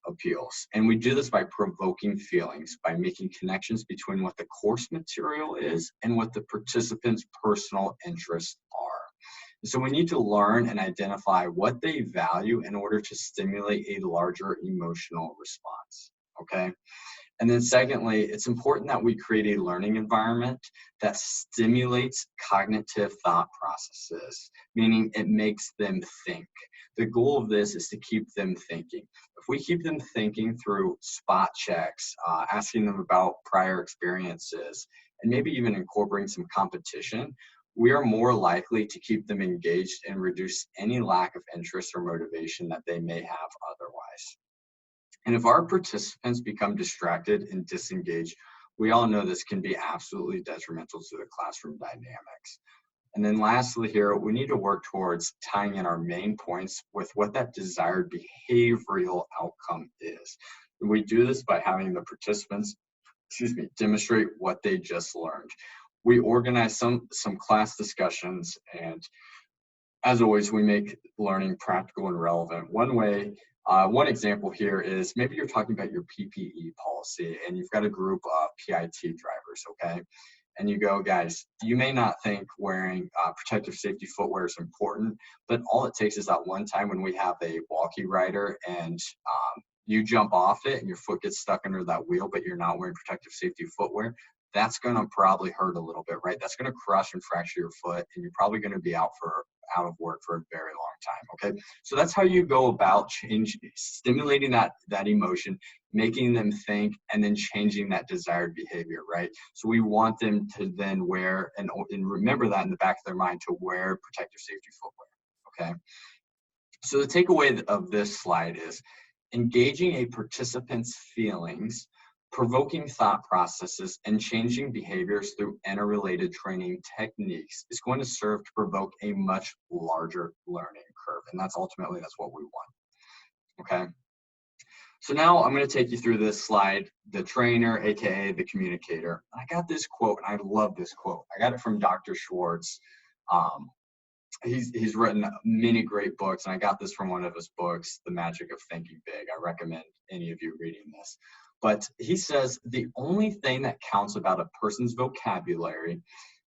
appeals, and we do this by provoking feelings, by making connections between what the course material is and what the participants' personal interests are. So we need to learn and identify what they value in order to stimulate a larger emotional response, okay? And then secondly, it's important that we create a learning environment that stimulates cognitive thought processes, meaning it makes them think. The goal of this is to keep them thinking. If we keep them thinking through spot checks, asking them about prior experiences, and maybe even incorporating some competition, we are more likely to keep them engaged and reduce any lack of interest or motivation that they may have otherwise. And if our participants become distracted and disengaged, we all know this can be absolutely detrimental to the classroom dynamics. And then lastly here, we need to work towards tying in our main points with what that desired behavioral outcome is. And we do this by having the participants, demonstrate what they just learned. We organize some class discussions, and as always, we make learning practical and relevant. One example here is maybe you're talking about your PPE policy and you've got a group of PIT drivers, okay? And you go, guys, you may not think wearing protective safety footwear is important, but all it takes is that one time when we have a walkie rider and you jump off it and your foot gets stuck under that wheel, but you're not wearing protective safety footwear. That's going to probably hurt a little bit, right? That's going to crush and fracture your foot, and you're probably going to be out of work for a very long time, okay? So that's how you go about stimulating that emotion, making them think, and then changing that desired behavior, right? So we want them to then wear, and remember that in the back of their mind, to wear protective safety footwear, okay? So the takeaway of this slide is engaging a participant's feelings, provoking thought processes, and changing behaviors through interrelated training techniques is going to serve to provoke a much larger learning curve. And that's what we want, okay? So now I'm going to take you through this slide, the trainer, AKA the communicator. I got this quote, and I love this quote. I got it from Dr. Schwartz. He's written many great books, and I got this from one of his books, The Magic of Thinking Big. I recommend any of you reading this. But he says the only thing that counts about a person's vocabulary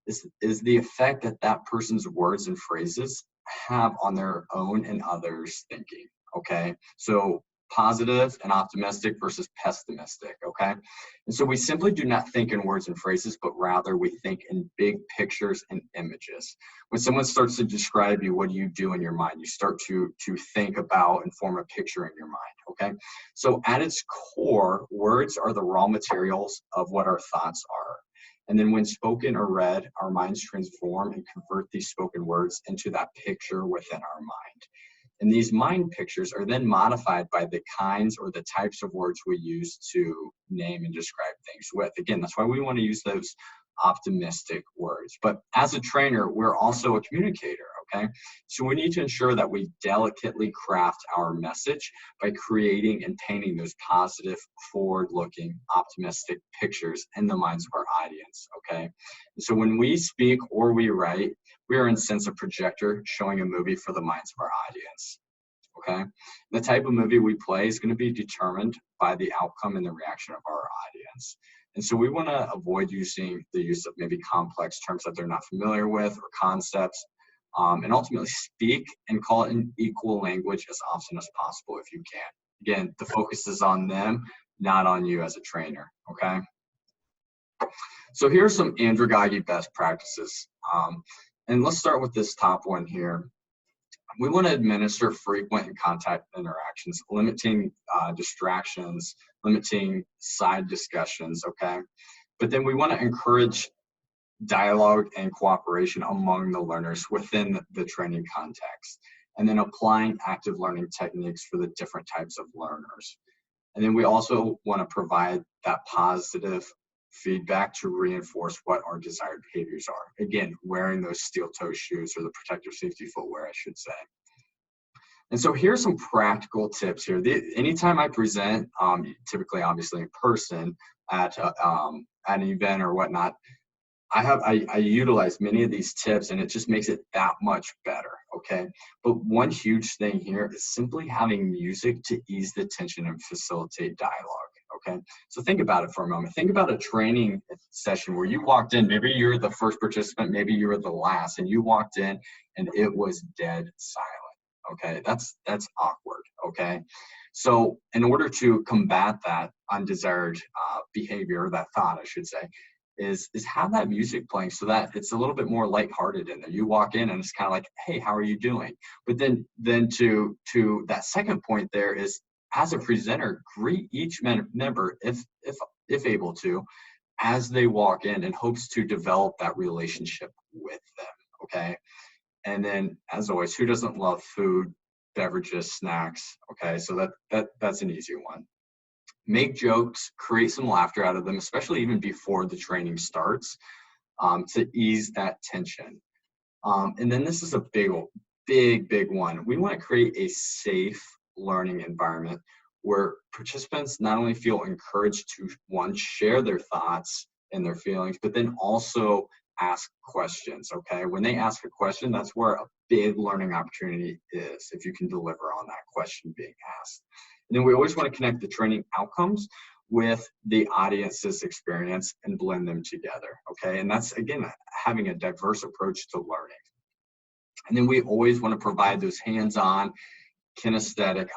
is the effect that that person's words and phrases have on their own and others' thinking, okay? So positive and optimistic versus pessimistic, okay? And so we simply do not think in words and phrases, but rather we think in big pictures and images. When someone starts to describe you, what do you do in your mind? You start to think about and form a picture in your mind, okay? So at its core, words are the raw materials of what our thoughts are. And then when spoken or read, our minds transform and convert these spoken words into that picture within our mind. And these mind pictures are then modified by the kinds or the types of words we use to name and describe things with. Again, that's why we want to use those optimistic words. But as a trainer, we're also a communicator, okay? So we need to ensure that we delicately craft our message by creating and painting those positive, forward-looking, optimistic pictures in the minds of our audience, okay? And so when we speak or we write, we are in a sense a projector showing a movie for the minds of our audience, okay? The type of movie we play is going to be determined by the outcome and the reaction of our audience. And so we want to avoid using the use of maybe complex terms that they're not familiar with or concepts, and ultimately speak and call it an equal language as often as possible if you can. Again, the focus is on them, not on you as a trainer, okay? So here's some Andragogy best practices. And let's start with this top one here. We want to administer frequent and contact interactions, limiting distractions, limiting side discussions, okay? But then we want to encourage dialogue and cooperation among the learners within the training context, and then applying active learning techniques for the different types of learners. And then we also want to provide that positive feedback to reinforce what our desired behaviors are. Again, wearing those steel-toe shoes, or the protective safety footwear, I should say. And so here's some practical tips here. Anytime I present, typically obviously in person at an event or whatnot, I utilize many of these tips, and it just makes it that much better, okay? But one huge thing here is simply having music to ease the tension and facilitate dialogue, okay? So think about it for a moment. Think about a training session where you walked in, maybe you're the first participant, maybe you were the last, and you walked in and it was dead silent, okay? That's awkward, okay? So in order to combat that undesired behavior, that thought, I should say, is have that music playing so that it's a little bit more lighthearted in there. You walk in and it's kind of like, hey, how are you doing? But then to that second point there is, as a presenter, greet each member, if able to, as they walk in, hopes to develop that relationship with them, okay? And then, as always, who doesn't love food, beverages, snacks, okay? So that's an easy one. Make jokes, create some laughter out of them, especially even before the training starts, to ease that tension. And then this is a big one. We want to create a safe learning environment where participants not only feel encouraged to, one, share their thoughts and their feelings, but then also ask questions, okay? When they ask a question, that's where a big learning opportunity is, if you can deliver on that question being asked. And then we always want to connect the training outcomes with the audience's experience and blend them together, okay? And that's, again, having a diverse approach to learning. And then we always want to provide those hands-on, kinesthetic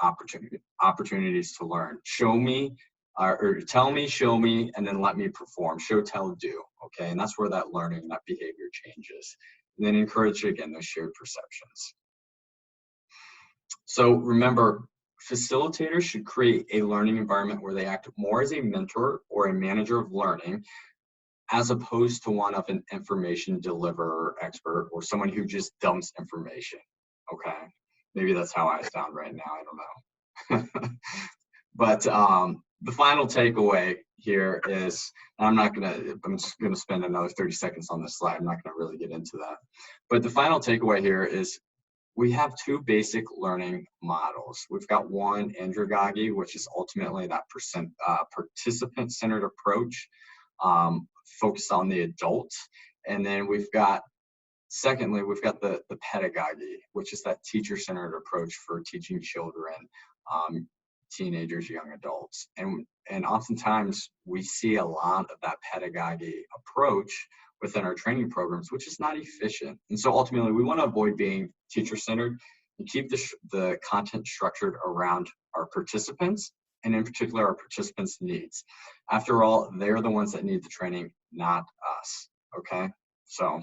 opportunities to learn. Show me, or tell me, show me, and then let me perform. Show, tell, do, okay? And that's where that learning, that behavior changes. And then encourage, again, those shared perceptions. So remember, facilitators should create a learning environment where they act more as a mentor or a manager of learning, as opposed to one of an information deliverer expert or someone who just dumps information, okay? Maybe that's how I sound right now, I don't know. But the final takeaway here is, I'm just gonna spend another 30 seconds on this slide. I'm not gonna really get into that. But the final takeaway here is, we have two basic learning models. We've got one, Andragogy, which is ultimately that participant-centered approach, focused on the adult. And then secondly, we've got the pedagogy, which is that teacher-centered approach for teaching children, teenagers, young adults. And oftentimes we see a lot of that pedagogy approach within our training programs, which is not efficient. And so ultimately we want to avoid being teacher-centered and keep the content structured around our participants, and in particular our participants' needs. After all, they're the ones that need the training, not us, okay? So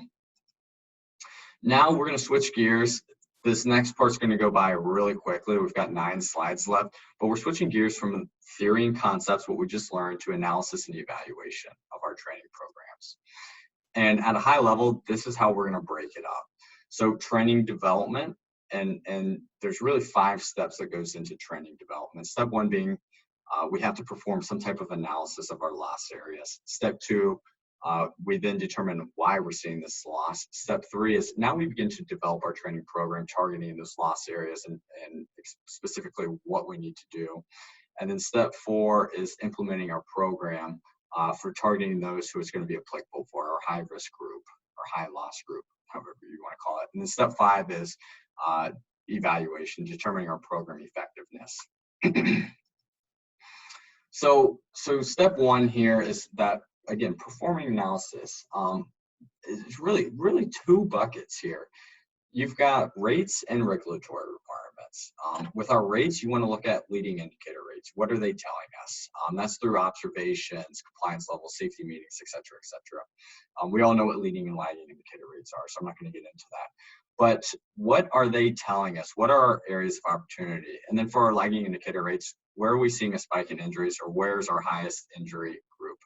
now we're going to switch gears. This next part's going to go by really quickly. We've got 9 slides left, but we're switching gears from theory and concepts, what we just learned, to analysis and evaluation of our training programs. And at a high level, this is how we're going to break it up. So training development, and there's really 5 steps that goes into training development. Step 1 being, we have to perform some type of analysis of our loss areas. Step 2, we then determine why we're seeing this loss. Step 3 is, now we begin to develop our training program targeting those loss areas and specifically what we need to do. And then step 4 is implementing our program for targeting those who it's going to be applicable for, our high-risk group or high-loss group, however you want to call it. And then step 5 is evaluation, determining our program effectiveness. So step 1 here is that, again, performing analysis. Is really 2 buckets here. You've got rates and regulatory requirements. With our rates, you want to look at leading indicator rates. What are they telling us? That's through observations, compliance levels, safety meetings, et cetera, et cetera. We all know what leading and lagging indicator rates are, so I'm not going to get into that. But what are they telling us? What are our areas of opportunity? And then for our lagging indicator rates, where are we seeing a spike in injuries, or where's our highest injury group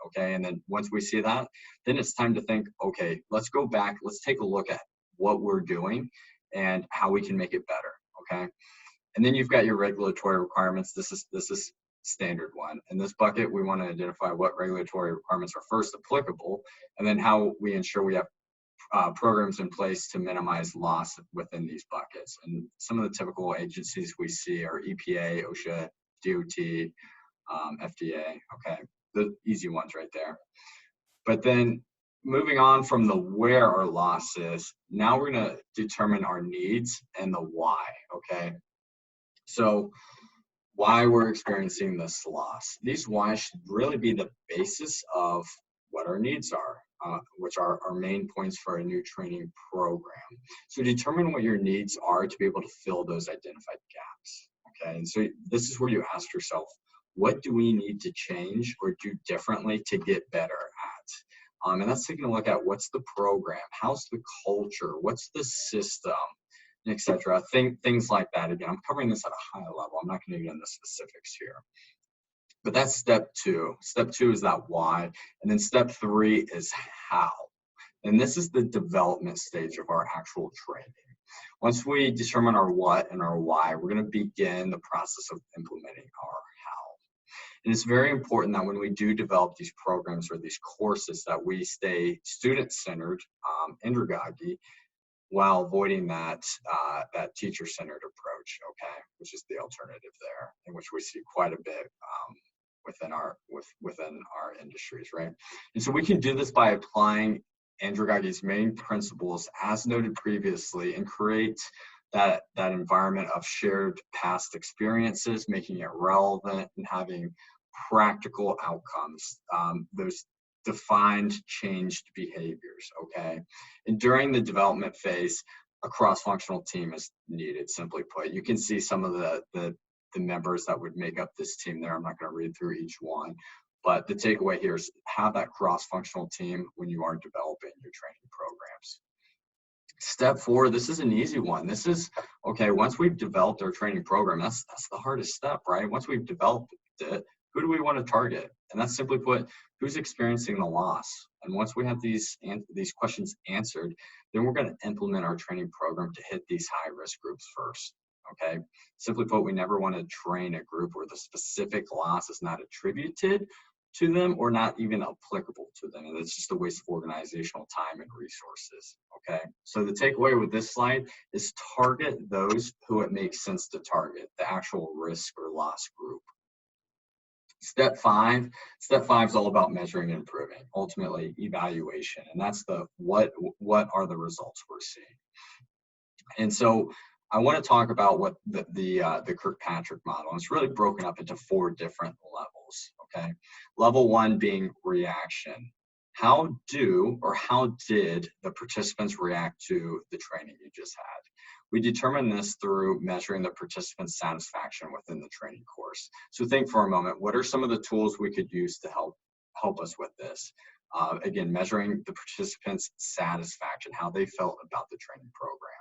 okay? And then once we see that, then it's time to think, okay, let's go back, let's take a look at what we're doing and how we can make it better, okay? And then you've got your regulatory requirements. This is standard one. In this bucket, we want to identify what regulatory requirements are first applicable, and then how we ensure we have programs in place to minimize loss within these buckets. And some of the typical agencies we see are EPA, OSHA, DOT, FDA, okay? The easy ones right there. But then moving on from the where our loss is, now we're gonna determine our needs and the why, okay? So why we're experiencing this loss. These whys should really be the basis of what our needs are, which are our main points for a new training program. So determine what your needs are to be able to fill those identified gaps, okay? And so this is where you ask yourself, what do we need to change or do differently to get better at? And that's taking a look at what's the program, how's the culture, what's the system, etc. Things like that. Again, I'm covering this at a high level. I'm not going to get into specifics here. But that's step two. Step two is that why. And then step three is how. And this is the development stage of our actual training. Once we determine our what and our why, we're going to begin the process of implementing our how. And it's very important that when we do develop these programs or these courses that we stay student-centered, Andragogy, while avoiding that teacher-centered approach, okay, which is the alternative there, and which we see quite a bit within our industries, right? And so we can do this by applying Andragogy's main principles, as noted previously, and create that environment of shared past experiences, making it relevant and having practical outcomes. Those defined changed behaviors, okay? And during the development phase, a cross-functional team is needed, simply put. You can see some of the members that would make up this team there. I'm not going to read through each one, but the takeaway here is have that cross-functional team when you are developing your training programs. Step four, this is an easy one. This is, okay, once we've developed our training program, that's the hardest step, right? Once we've developed it, who do we want to target? And that's simply put, who's experiencing the loss? And once we have these questions answered, then we're going to implement our training program to hit these high-risk groups first, okay? Simply put, we never want to train a group where the specific loss is not attributed to them or not even applicable to them. And it's just a waste of organizational time and resources, okay? So the takeaway with this slide is target those who it makes sense to target, the actual risk or loss group. Step five is all about measuring and improving, ultimately evaluation. And that's the what are the results we're seeing. And so I want to talk about what the Kirkpatrick model, and it's really broken up into 4 different levels, okay? Level 1 being reaction. How did the participants react to the training you just had? We determine this through measuring the participants' satisfaction within the training course. So think for a moment, what are some of the tools we could use to help us with this? Again, measuring the participants' satisfaction, how they felt about the training program.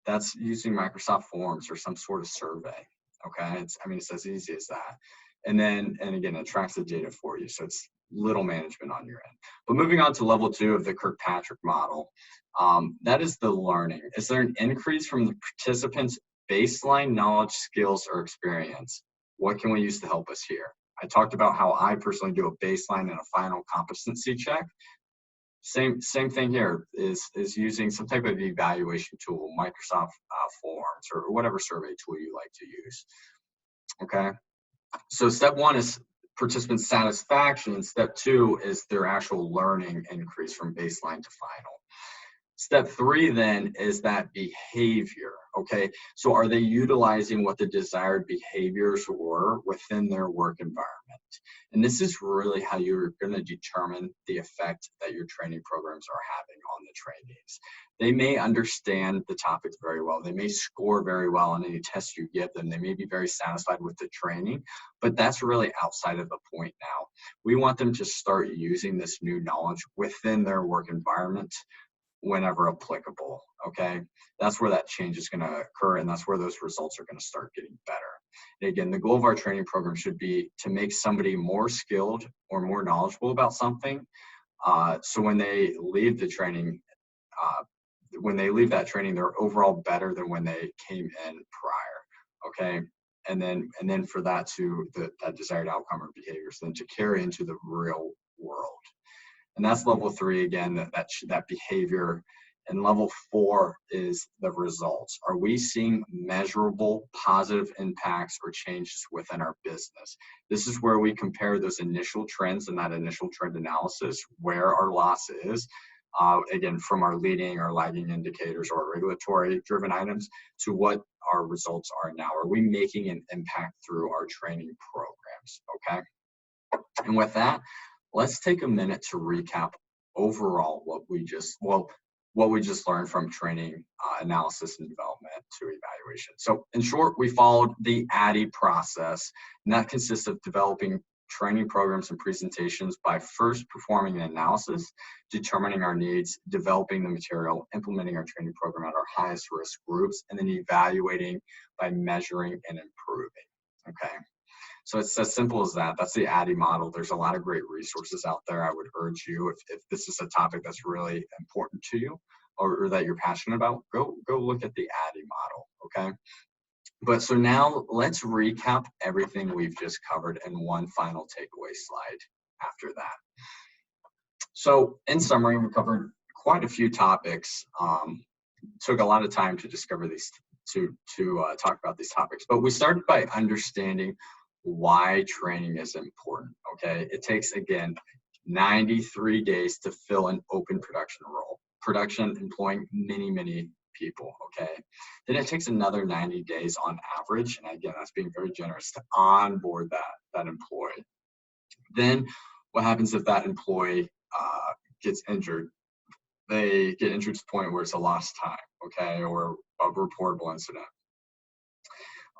That's using Microsoft Forms or some sort of survey, okay? It's as easy as that. And again, it tracks the data for you, so it's little management on your end. But moving on to level 2 of the Kirkpatrick model, that is the learning. Is there an increase from the participants' baseline knowledge, skills, or experience? What can we use to help us here? I talked about how I personally do a baseline and a final competency check. Same thing here is using some type of evaluation tool, Microsoft Forms, or whatever survey tool you like to use, okay? So step 1 is participant satisfaction, and step 2 is their actual learning increase from baseline to final. Step 3 then is that behavior, okay? So are they utilizing what the desired behaviors were within their work environment? And this is really how you're going to determine the effect that your training programs are having on the trainees. They may understand the topics very well. They may score very well on any test you give them. They may be very satisfied with the training, but that's really outside of the point now. We want them to start using this new knowledge within their work environment whenever applicable, okay? That's where that change is going to occur, and that's where those results are going to start getting better. And again, the goal of our training program should be to make somebody more skilled or more knowledgeable about something. So when they leave the training, they're overall better than when they came in prior. Okay. And then for that that desired outcome or behaviors then to carry into the real world. And that's level 3 again, that behavior. And level 4 is the results. Are we seeing measurable positive impacts or changes within our business? This is where we compare those initial trends and that initial trend analysis, where our loss is, again, from our leading or lagging indicators or regulatory driven items to what our results are now. Are we making an impact through our training programs? Okay. And with that, let's take a minute to recap overall what we just learned from training analysis and development to evaluation. So in short, we followed the ADDIE process, and that consists of developing training programs and presentations by first performing an analysis, determining our needs, developing the material, implementing our training program at our highest risk groups, and then evaluating by measuring and improving. Okay. So it's as simple as that. That's the ADDIE model. There's a lot of great resources out there. I would urge you, if this is a topic that's really important to you or that you're passionate about, go look at the ADDIE model, okay? But so now let's recap everything we've just covered in one final takeaway slide after that. So in summary, we covered quite a few topics. Took a lot of time to discover these, to talk about these topics. But we started by understanding why training is important, okay? It takes, again, 93 days to fill an open production role. Production employing many people, okay? Then it takes another 90 days on average, and again, that's being very generous, to onboard that employee. Then what happens if that employee gets injured? They get injured to the point where it's a lost time, okay, or a reportable incident.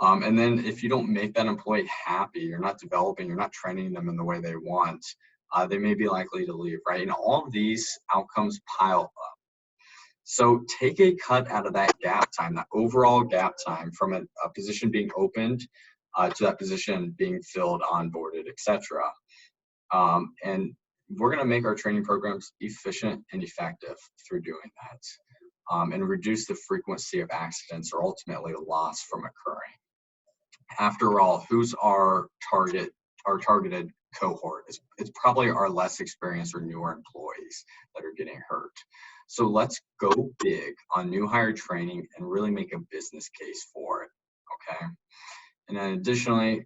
And then if you don't make that employee happy, you're not developing, you're not training them in the way they want, they may be likely to leave, right? And all of these outcomes pile up. So take a cut out of that gap time, that overall gap time from a position being opened to that position being filled, onboarded, etc. And we're going to make our training programs efficient and effective through doing that, and reduce the frequency of accidents or ultimately loss from occurring. After all, who's our targeted cohort? It's probably our less experienced or newer employees that are getting hurt. So let's go big on new hire training and really make a business case for it, okay? And then additionally,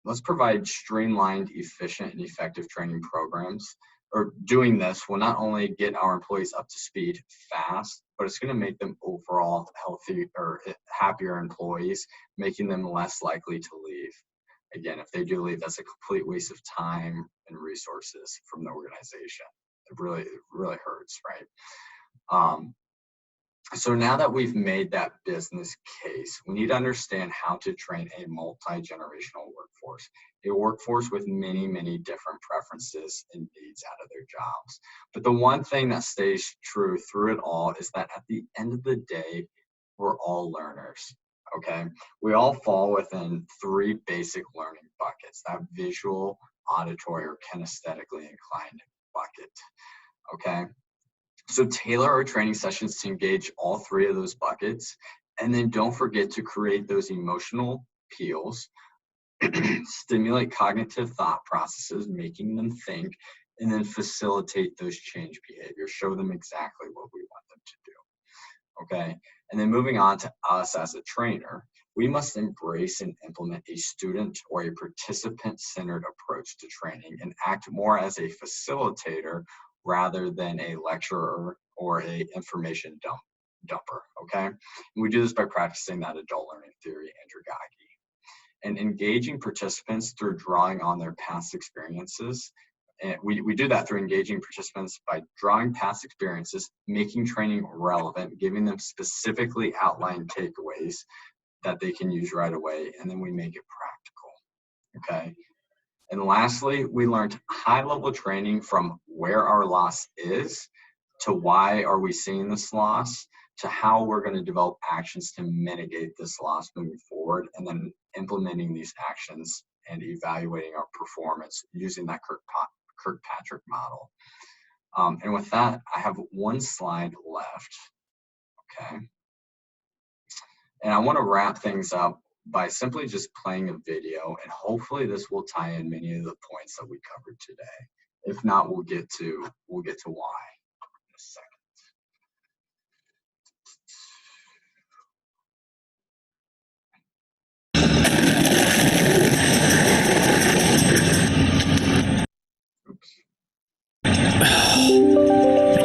let's provide streamlined, efficient, and effective training programs. Or doing this will not only get our employees up to speed fast, but it's going to make them overall healthy or happier employees, making them less likely to leave. Again, if they do leave, that's a complete waste of time and resources from the organization. It really hurts, right? So now that we've made that business case, we need to understand how to train a multi-generational workforce with many different preferences and needs out of their jobs. But the one thing that stays true through it all is that at the end of the day, we're all learners, okay? We all fall within 3 basic learning buckets, that visual, auditory, or kinesthetically inclined bucket, okay? So tailor our training sessions to engage all 3 of those buckets. And then don't forget to create those emotional appeals, stimulate cognitive thought processes, making them think, and then facilitate those change behaviors. Show them exactly what we want them to do, okay? And then moving on to us as a trainer, we must embrace and implement a student or a participant-centered approach to training and act more as a facilitator rather than a lecturer or a information dumper, okay? And we do this by practicing that adult learning theory, Andragogy, and engaging participants through drawing on their past experiences. And we do that through engaging participants by drawing past experiences, making training relevant, giving them specifically outlined takeaways that they can use right away, and then we make it practical, okay? And lastly, we learned high-level training from where our loss is to why are we seeing this loss to how we're going to develop actions to mitigate this loss moving forward, and then implementing these actions and evaluating our performance using that Kirkpatrick model. And with that, I have one slide left, okay? And I want to wrap things up by simply just playing a video, and hopefully this will tie in many of the points that we covered today. If not, we'll get to why in a second.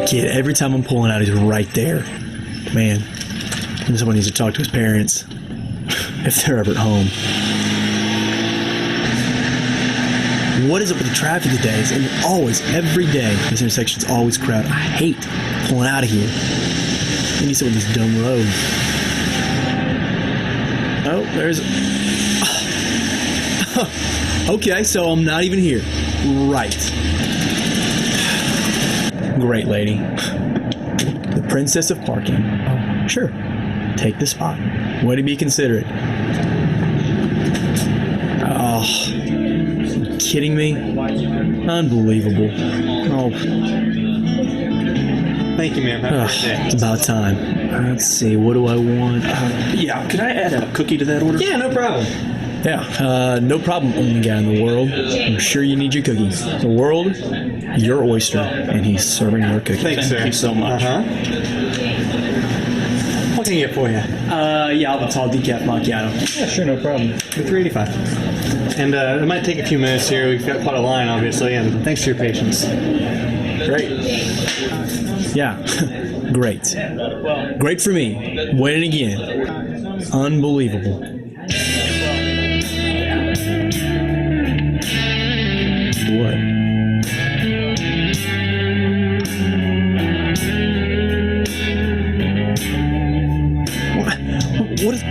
Kid, every time I'm pulling out, he's right there. Man, someone needs to talk to his parents if they're ever at home. What is it with the traffic today? And always, every day, this intersection's always crowded. I hate pulling out of here. I need some of these dumb roads. Oh, there's... Okay, so I'm not even here. Right. Great lady. The princess of parking. Oh, sure. Take the spot. Way to be considerate. Oh, kidding me? Unbelievable. Oh. Thank you, ma'am. Have a great day. It's about time. Let's see. What do I want? Yeah, could I add a cookie to that order? Yeah, no problem. Yeah, no problem, only guy in the world. I'm sure you need your cookies. The world, your oyster, and he's serving your cookies. Thanks, sir. Thank you so much. What can I get for you? Yeah, I'll have a tall decaf macchiato. Yeah, sure, no problem. For $3.85. And it might take a few minutes here. We've got quite a line, obviously, and thanks for your patience. Great. Yeah, great. Great for me. Win it again. Unbelievable. What? What is...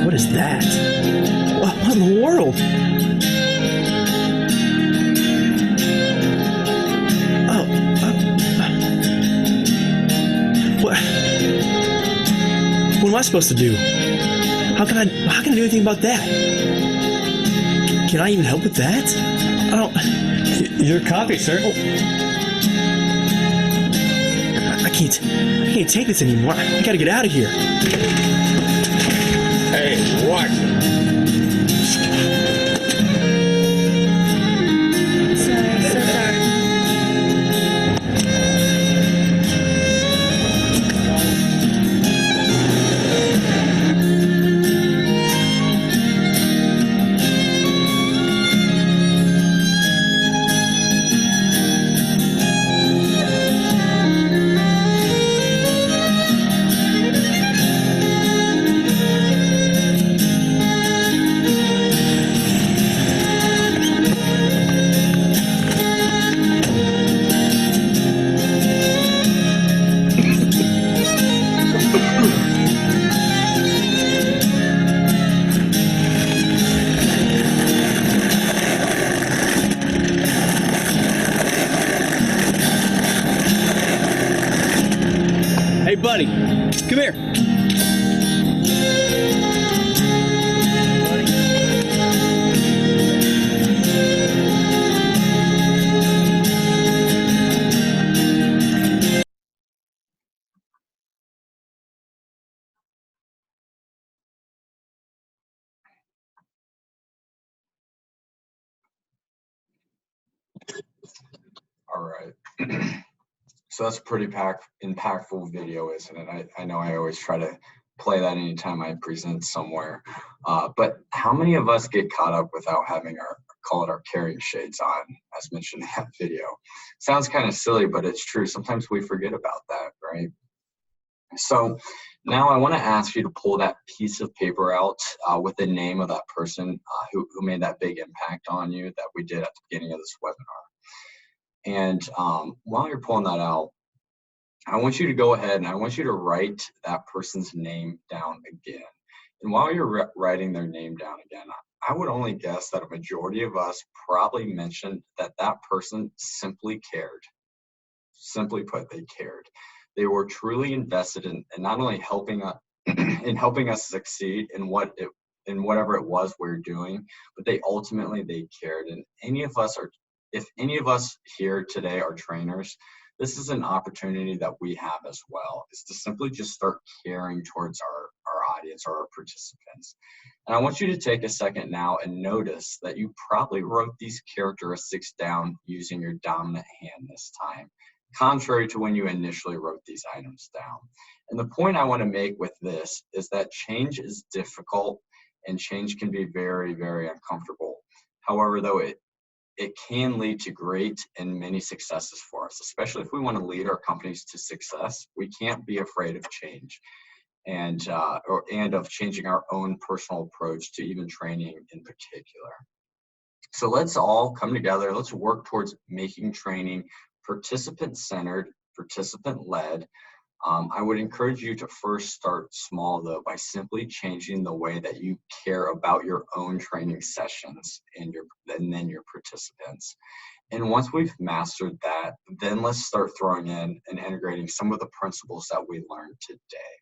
What is that? What in the world? What am I supposed to do? How can I do anything about that? Can I even help with that? I don't... Your coffee, sir. Oh. I can't take this anymore. I gotta get out of here. Hey, what? Sorry, so sorry. Hey, buddy, come here. All right. So that's a pretty impactful video, isn't it? I know I always try to play that anytime I present somewhere. But how many of us get caught up without having our carrying shades on, as mentioned in that video? Sounds kind of silly, but it's true. Sometimes we forget about that, right? So Now I want to ask you to pull that piece of paper out with the name of that person who made that big impact on you that we did at the beginning of this webinar. And while you're pulling that out, I want you to go ahead and I want you to write that person's name down again. And while you're writing their name down again, I would only guess that a majority of us probably mentioned that that person simply cared. Simply put, they cared. They were truly invested in not only helping us in helping us succeed in whatever it was we're doing, but they cared. And if any of us here today are trainers, this is an opportunity that we have as well, is to simply just start caring towards our audience or our participants. And I want you to take a second now and notice that you probably wrote these characteristics down using your dominant hand this time, contrary to when you initially wrote these items down. And the point I want to make with this is that change is difficult and change can be very, very uncomfortable. However, though, it can lead to great and many successes for us, especially if we want to lead our companies to success. We can't be afraid of change and of changing our own personal approach to even training in particular. So let's all come together. Let's work towards making training participant-centered, participant-led. I would encourage you to first start small, though, by simply changing the way that you care about your own training sessions and then your participants. And once we've mastered that, then let's start throwing in and integrating some of the principles that we learned today.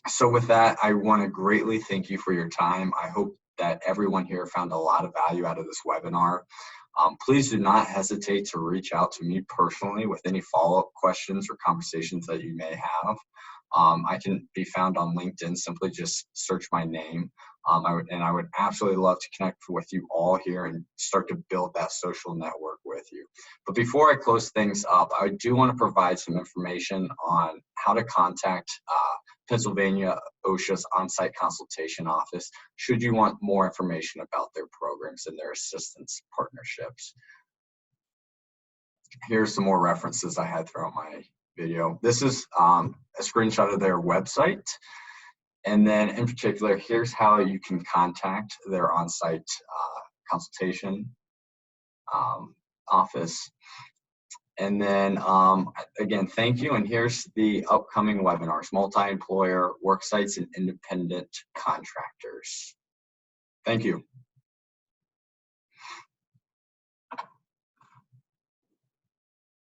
So with that, I want to greatly thank you for your time. I hope that everyone here found a lot of value out of this webinar. Please do not hesitate to reach out to me personally with any follow-up questions or conversations that you may have. I can be found on LinkedIn. Simply just search my name. I would absolutely love to connect with you all here and start to build that social network with you. But before I close things up, I do want to provide some information on how to contact Pennsylvania OSHA's on-site consultation office should you want more information about their programs and their assistance partnerships. Here's some more references I had throughout my video. This is a screenshot of their website. And then in particular, here's how you can contact their on-site consultation office. And then again, thank you. And here's the upcoming webinars: multi-employer, work sites, and independent contractors. Thank you.